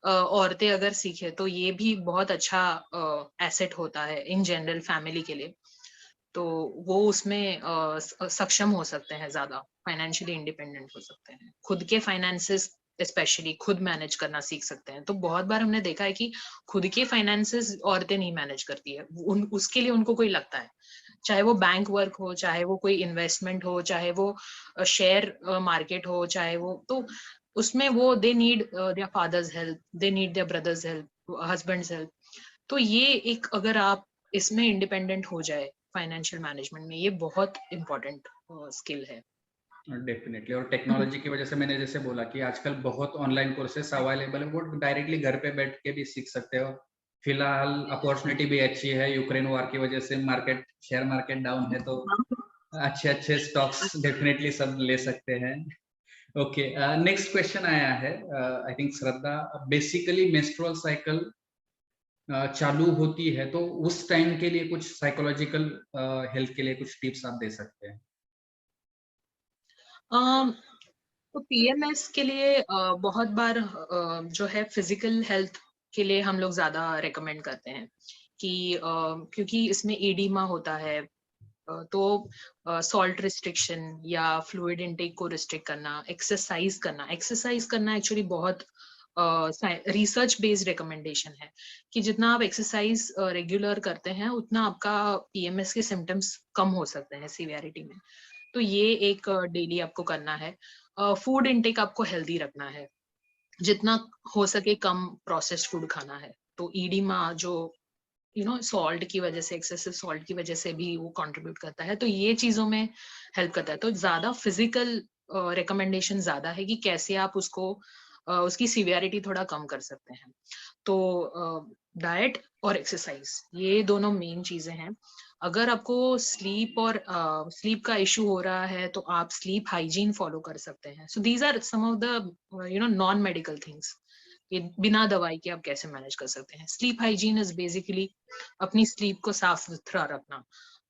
औरतें अगर सीखे तो ये भी बहुत अच्छा एसेट होता है इन जनरल फैमिली के लिए। तो वो उसमें सक्षम हो सकते हैं, ज्यादा फाइनेंशियली इंडिपेंडेंट हो सकते हैं, खुद के फाइनेंसेस स्पेशली खुद मैनेज करना सीख सकते हैं। तो बहुत बार हमने देखा है कि खुद के फाइनेंसेस औरतें नहीं मैनेज करती है, उसके लिए उनको कोई लगता है, चाहे वो बैंक वर्क हो, चाहे वो कोई इन्वेस्टमेंट हो, चाहे वो शेयर मार्केट हो, चाहे वो, तो उसमें वो they need their father's help, they need their brother's help, husband's help. तो ये एक, अगर आप इसमें इंडिपेंडेंट हो जाए फाइनेंशियल मैनेजमेंट में, ये बहुत इंपॉर्टेंट स्किल है। डेफिनेटली। और टेक्नोलॉजी की वजह से मैंने जैसे बोला कि आजकल बहुत ऑनलाइन कोर्सेस अवेलेबल है, वो डायरेक्टली घर पे बैठ के भी सीख सकते हो। फिलहाल अपॉर्चुनिटी भी अच्छी है, यूक्रेन वॉर की वजह से मार्केट, शेयर मार्केट डाउन है, तो अच्छे अच्छे स्टॉक्स डेफिनेटली सब ले सकते हैं। ओके, नेक्स्ट क्वेश्चन आया है, I think Shraddha. Basically menstrual cycle चालू होती है तो उस टाइम के लिए कुछ साइकोलॉजिकल हेल्थ के लिए कुछ टिप्स आप दे सकते हैं? तो पीएमएस के लिए बहुत बार जो है फिजिकल हेल्थ के लिए हम लोग ज्यादा रेकमेंड करते हैं कि क्योंकि इसमें एडिमा होता है, तो सॉल्ट रिस्ट्रिक्शन या फ्लूइड इनटेक को रिस्ट्रिक्ट करना, एक्सरसाइज करना एक्चुअली बहुत रिसर्च बेस्ड रिकमेंडेशन है कि जितना आप एक्सरसाइज रेगुलर करते हैं उतना आपका पीएमएस के सिम्टम्स कम हो सकते हैं सीवियरिटी में। तो ये एक डेली आपको करना है। फूड इनटेक आपको हेल्दी रखना है, जितना हो सके कम प्रोसेस्ड फूड खाना है। तो ईडिमा जो सॉल्ट की वजह से, एक्सेसिव सॉल्ट की वजह से भी वो कंट्रीब्यूट करता है, तो ये चीजों में हेल्प करता है। तो ज्यादा फिजिकल रिकमेंडेशन ज्यादा है कि कैसे आप उसको उसकी सीवियरिटी थोड़ा कम कर सकते हैं। तो डाइट और एक्सरसाइज, ये दोनों मेन चीजें हैं। अगर आपको स्लीप का इशू हो रहा है तो आप स्लीप हाइजीन फॉलो कर सकते हैं। So these are some of the non medical things, ये बिना दवाई के आप कैसे मैनेज कर सकते हैं। स्लीप हाइजीन इज बेसिकली अपनी स्लीप को साफ सुथरा रखना,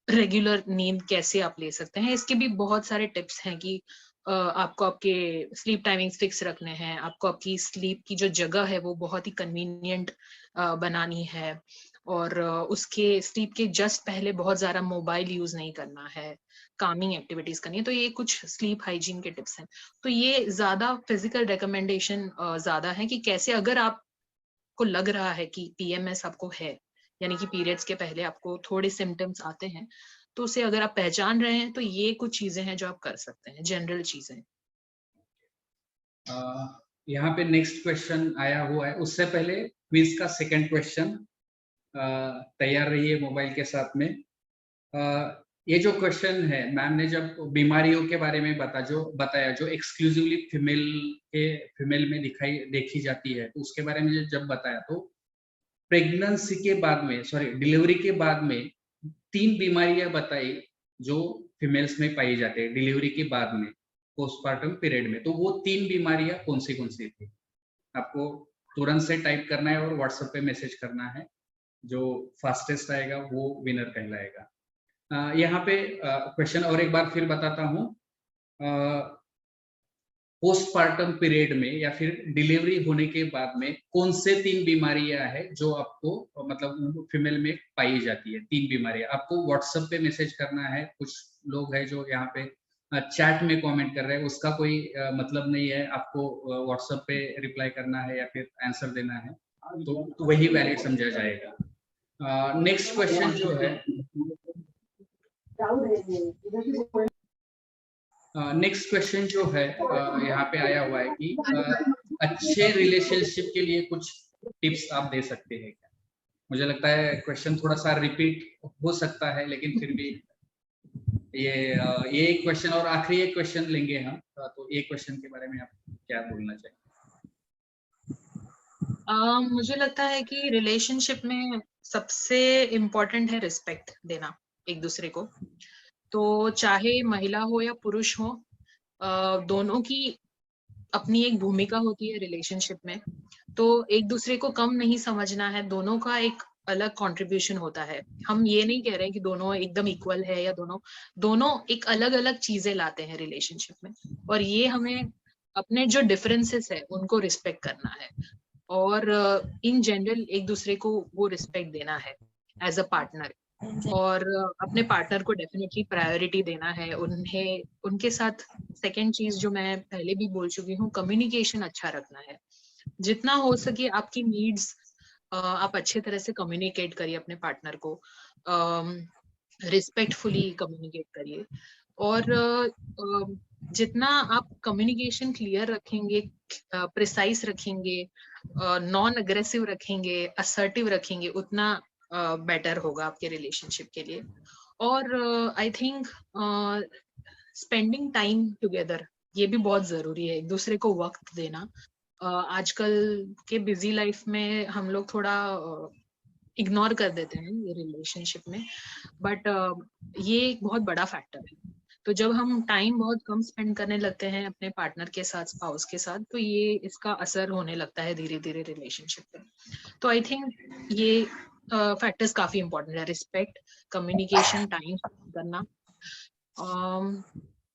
रेगुलर नींद कैसे आप ले सकते हैं, इसके भी बहुत सारे टिप्स हैं कि आपको आपके स्लीप टाइमिंग्स फिक्स रखने हैं, आपको आपकी स्लीप की जो जगह है वो बहुत ही कन्वीनियंट बनानी है, और उसके स्लीप के जस्ट पहले बहुत ज्यादा मोबाइल यूज नहीं करना है, कामिंग एक्टिविटीज करनी है। तो ये कुछ स्लीप हाइजीन के टिप्स हैं। तो ये ज्यादा फिजिकल रिकमेंडेशन ज्यादा है कि कैसे, अगर आपको लग रहा है कि पीएमएस आपको है, यानी कि पीरियड्स के पहले आपको थोड़े सिम्टम्स आते हैं, तो उसे अगर आप पहचान रहे हैं तो ये कुछ चीजें हैं जो आप कर सकते हैं, जनरल चीजें। यहाँ पे नेक्स्ट क्वेश्चन आया हुआ है, उससे पहले क्विज का सेकंड क्वेश्चन, तैयार रहिए मोबाइल के साथ में। ये जो क्वेश्चन है, मैम ने जब बीमारियों के बारे में बताया जो एक्सक्लूसिवली फीमेल में देखी जाती है, तो उसके बारे में जब बताया, तो प्रेगनेंसी के बाद में, सॉरी डिलीवरी के बाद में 3 बीमारियां बताई जो फीमेल्स में पाई जाती है डिलीवरी के बाद में, पोस्टपार्टम पीरियड में। तो वो 3 बीमारियां कौन सी थी? आपको तुरंत से टाइप करना है और व्हाट्सएप पे मैसेज करना है, जो फास्टेस्ट आएगा वो विनर कहलाएगा। यहाँ पे क्वेश्चन और एक बार फिर बताता हूँ। पोस्टपार्टम पीरियड में या फिर डिलीवरी होने के बाद में कौन से 3 बीमारियां हैं जो आपको मतलब फीमेल में पाई जाती है? 3 बीमारियां आपको व्हाट्सएप पे मैसेज करना है। कुछ लोग हैं जो यहाँ पे चैट में कमेंट कर रहे हैं उसका कोई मतलब नहीं है, आपको व्हाट्सएप पे रिप्लाई करना है या फिर आंसर देना है तो वही वैलिड समझा जाएगा। नेक्स्ट क्वेश्चन जो है नेक्स्ट क्वेश्चन जो है यहाँ पे आया हुआ है कि अच्छे रिलेशनशिप के लिए कुछ टिप्स आप दे सकते हैं क्या? मुझे लगता है क्वेश्चन थोड़ा सा रिपीट हो सकता है, लेकिन फिर भी ये एक क्वेश्चन और आखिरी एक क्वेश्चन लेंगे हम, तो एक क्वेश्चन के बारे में आप क्या बोलना चाहिए? मुझे लगता है कि रिलेशनशिप में सबसे इम्पोर्टेंट है रिस्पेक्ट देना एक दूसरे को। तो चाहे महिला हो या पुरुष हो, दोनों की अपनी एक भूमिका होती है रिलेशनशिप में। तो एक दूसरे को कम नहीं समझना है, दोनों का एक अलग कंट्रीब्यूशन होता है। हम ये नहीं कह रहे कि दोनों एकदम इक्वल है या दोनों एक अलग अलग चीजें लाते हैं रिलेशनशिप में, और ये हमें अपने जो डिफरेंसेस है उनको रिस्पेक्ट करना है, और इन जनरल एक दूसरे को वो रिस्पेक्ट देना है एज अ पार्टनर, और अपने पार्टनर को डेफिनेटली प्रायोरिटी देना है। उन्हें उनके साथ सेकंड चीज जो मैं पहले भी बोल चुकी हूँ, कम्युनिकेशन अच्छा रखना है। जितना हो सके आपकी नीड्स आप अच्छे तरह से कम्युनिकेट करिए अपने पार्टनर को, रिस्पेक्टफुली कम्युनिकेट करिए, और जितना आप कम्युनिकेशन क्लियर रखेंगे, प्रिसाइज रखेंगे, नॉन अग्रेसिव रखेंगे, असर्टिव रखेंगे, उतना बेटर होगा आपके रिलेशनशिप के लिए। और I think spending time together ये भी बहुत जरूरी है, एक दूसरे को वक्त देना। आजकल के बिजी लाइफ में हम लोग थोड़ा इग्नोर कर देते हैं ये रिलेशनशिप में, बट ये एक बहुत बड़ा फैक्टर है। तो जब हम टाइम बहुत कम स्पेंड करने लगते हैं अपने पार्टनर के साथ, स्पाउस के साथ, तो ये इसका असर होने लगता है धीरे धीरे रिलेशनशिप पे। तो आई थिंक ये फैक्टर्स काफी इंपॉर्टेंट है, रिस्पेक्ट, कम्युनिकेशन, टाइम करना।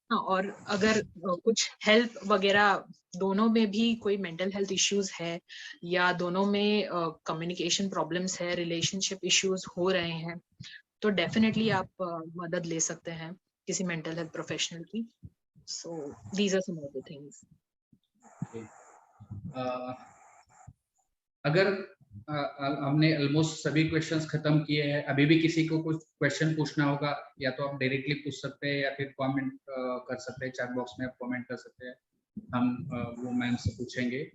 और अगर कुछ हेल्प वगैरह दोनों में भी कोई मेंटल हेल्थ इश्यूज है या दोनों में कम्युनिकेशन प्रॉब्लम्स है, रिलेशनशिप इश्यूज हो रहे हैं, तो डेफिनेटली आप मदद ले सकते हैं किसी मेंटल हेल्थ प्रोफेशनल की। So these are some of the things. अगर हमने ऑलमोस्ट सभी क्वेश्चंस खत्म किए हैं, अभी भी किसी को कुछ क्वेश्चन पूछना होगा या तो आप डायरेक्टली पूछ सकते हैं या फिर कमेंट कर सकते हैं, चैट बॉक्स में आप कमेंट कर सकते हैं, हम वो मैम से पूछेंगे।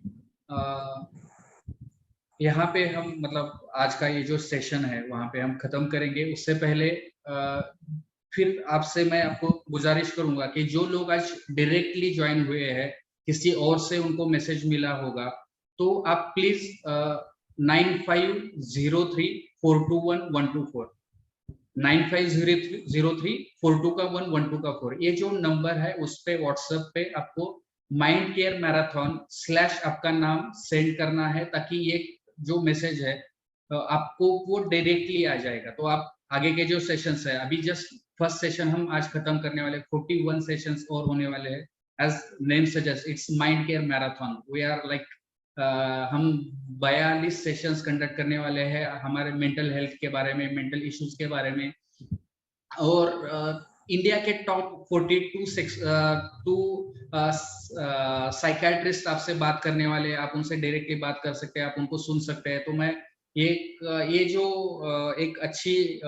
यहाँ पे हम मतलब आज का ये जो सेशन है वहाँ पे हम खत्म करेंगे। उससे पहले फिर आपसे मैं आपको गुजारिश करूंगा कि जो लोग आज डायरेक्टली ज्वाइन हुए हैं, किसी और से उनको मैसेज मिला होगा, तो आप प्लीज 9503421124 9503421124 ये जो नंबर है उस पे व्हाट्सएप पे आपको माइंड केयर मैराथन / आपका नाम सेंड करना है, ताकि ये जो मैसेज है आपको वो डायरेक्टली आ जाएगा। तो आप आगे के जो सेशंस है, अभी जस्ट फर्स्ट सेशन हम आज खत्म करने वाले, 41 सेशंस और होने वाले हैं। As name suggest, it's mind care marathon. We are like हम 42 सेशंस कंडक्ट करने वाले हैं हमारे मेंटल हेल्थ के बारे में, मेंटल इश्यूज के बारे में। और इंडिया के टॉप 42 साइकियाट्रिस्ट आपसे बात करने वाले, आप उनसे डायरेक्टली बात कर सकते हैं, आप उनको सुन सकते हैं। तो मैं ये जो एक अच्छी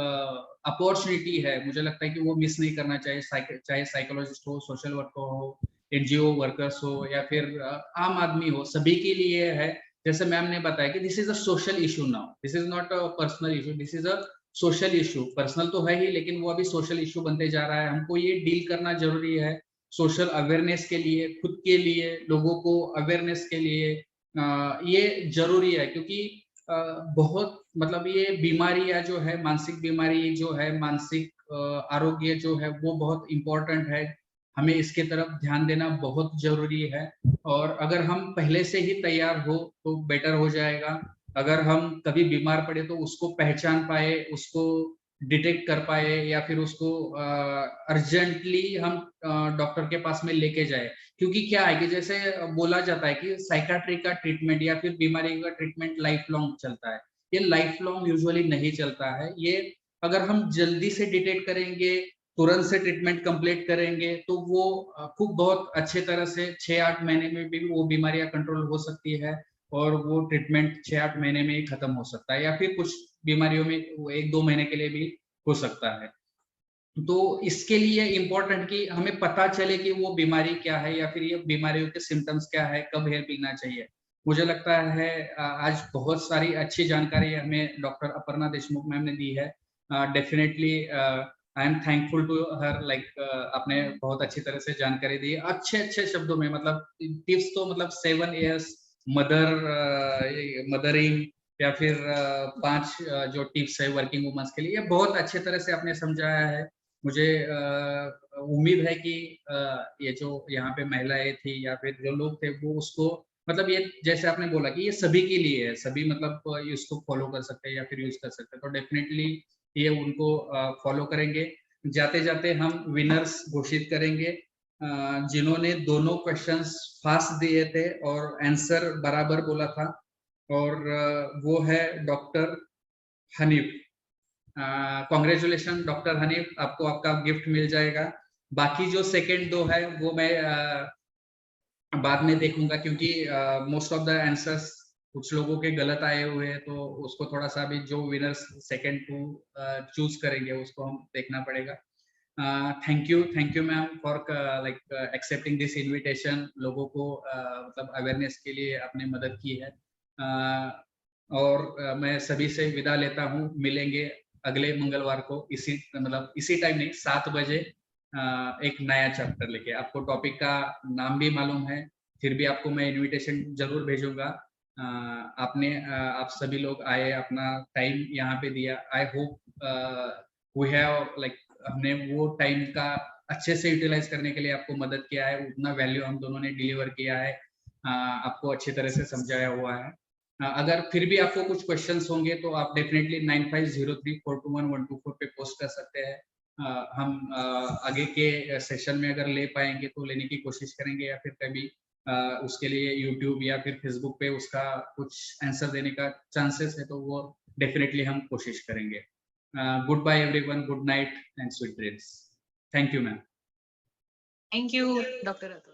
अपॉर्चुनिटी है, मुझे लगता है कि वो मिस नहीं करना चाहिए, चाहे साइकोलॉजिस्ट हो, सोशल वर्कर हो, एनजीओ वर्कर्स हो या फिर आम आदमी हो, सभी के लिए है। जैसे मैम ने बताया कि this is a social issue now, this is not a personal issue, this is a social issue. Personal तो है ही, लेकिन वो अभी सोशल इशू बनते जा रहा है। हमको ये डील करना जरूरी है सोशल अवेयरनेस के लिए, खुद के लिए, लोगों को अवेयरनेस के लिए ये जरूरी है। क्योंकि बहुत मतलब ये बीमारियां जो है, मानसिक बीमारी जो है, मानसिक आरोग्य जो है, वो बहुत इम्पोर्टेंट है। हमें इसके तरफ ध्यान देना बहुत जरूरी है, और अगर हम पहले से ही तैयार हो तो बेटर हो जाएगा। अगर हम कभी बीमार पड़े तो उसको पहचान पाए, उसको डिटेक्ट कर पाए, या फिर उसको अर्जेंटली हम डॉक्टर के पास में लेके जाए। क्योंकि क्या है कि जैसे बोला जाता है कि साइकाट्री का ट्रीटमेंट या फिर बीमारी का ट्रीटमेंट लाइफ लॉन्ग चलता है। ये लाइफ लॉन्ग यूजुअली नहीं चलता है। ये अगर हम जल्दी से डिटेक्ट करेंगे, तुरंत से ट्रीटमेंट कंप्लीट करेंगे तो वो खूब बहुत अच्छे तरह से 6-8 महीने में भी वो बीमारियां कंट्रोल हो सकती है और वो ट्रीटमेंट 6-8 महीने में ही खत्म हो सकता है, या फिर कुछ बीमारियों में वो 1-2 महीने के लिए भी हो सकता है। तो इसके लिए इम्पोर्टेंट कि हमें पता चले कि वो बीमारी क्या है या फिर ये बीमारियों के सिम्टम्स क्या है, कब हेल्प लेना चाहिए। मुझे लगता है आज बहुत सारी अच्छी जानकारी हमें डॉक्टर अपर्णा देशमुख मैम ने दी है। Definitely I am thankful to her, like आपने बहुत अच्छी तरह से जानकारी दी, अच्छे शब्दों में, मतलब टिप्स तो मतलब 7 इयर्स मदरिंग या फिर 5 जो टिप्स है वर्किंग वुमेन्स के लिए, ये बहुत अच्छे तरह से आपने समझाया है। मुझे उम्मीद है कि ये जो यहाँ पे महिलाएं थी या फिर जो लोग थे वो उसको, मतलब ये जैसे आपने बोला कि ये सभी के लिए है, सभी मतलब इसको फॉलो कर सकते हैं या फिर यूज कर सकते हैं, तो डेफिनेटली ये उनको फॉलो करेंगे। जाते जाते हम विनर्स घोषित करेंगे जिन्होंने दोनों क्वेश्चंस फास्ट दिए थे और आंसर बराबर बोला था, और वो है doctor Hanif. Congratulation doctor Hanif, आपको आपका गिफ्ट मिल जाएगा। बाकी जो सेकंड 2 है वो मैं बाद में देखूंगा, क्योंकि मोस्ट ऑफ द आंसर्स कुछ लोगों के गलत आए हुए हैं, तो उसको थोड़ा सा भी जो विनर्स सेकंड 2 चूज करेंगे उसको हम देखना पड़ेगा। Thank you ma'am for like accepting this invitation. लोगों को मतलब अवेयरनेस के लिए आपने मदद की है, और मैं सभी से विदा लेता हूँ। मिलेंगे अगले मंगलवार को इसी, मतलब इसी टाइम नहीं, 7 बजे एक नया चैप्टर लेके। आपको टॉपिक का नाम भी मालूम है, फिर भी आपको मैं इनविटेशन जरूर भेजूंगा। आप सभी लोग आए, अपना टाइम यहाँ पे दिया। I hope we have like, हमने वो टाइम का अच्छे से यूटिलाइज करने के लिए आपको मदद किया है, उतना वैल्यू हम दोनों ने डिलीवर किया है, आपको अच्छी तरह से समझाया हुआ है। अगर फिर भी आपको कुछ क्वेश्चंस होंगे तो आप डेफिनेटली 9503421124 पे पोस्ट कर सकते हैं। हम आगे के सेशन में अगर ले पाएंगे तो लेने की कोशिश करेंगे, या फिर कभी उसके लिए यूट्यूब या फिर फेसबुक पे उसका कुछ आंसर देने का चांसेस है तो वो डेफिनेटली हम कोशिश करेंगे। Goodbye everyone, good night and sweet dreams. Thank you ma'am. Thank you doctor Atul.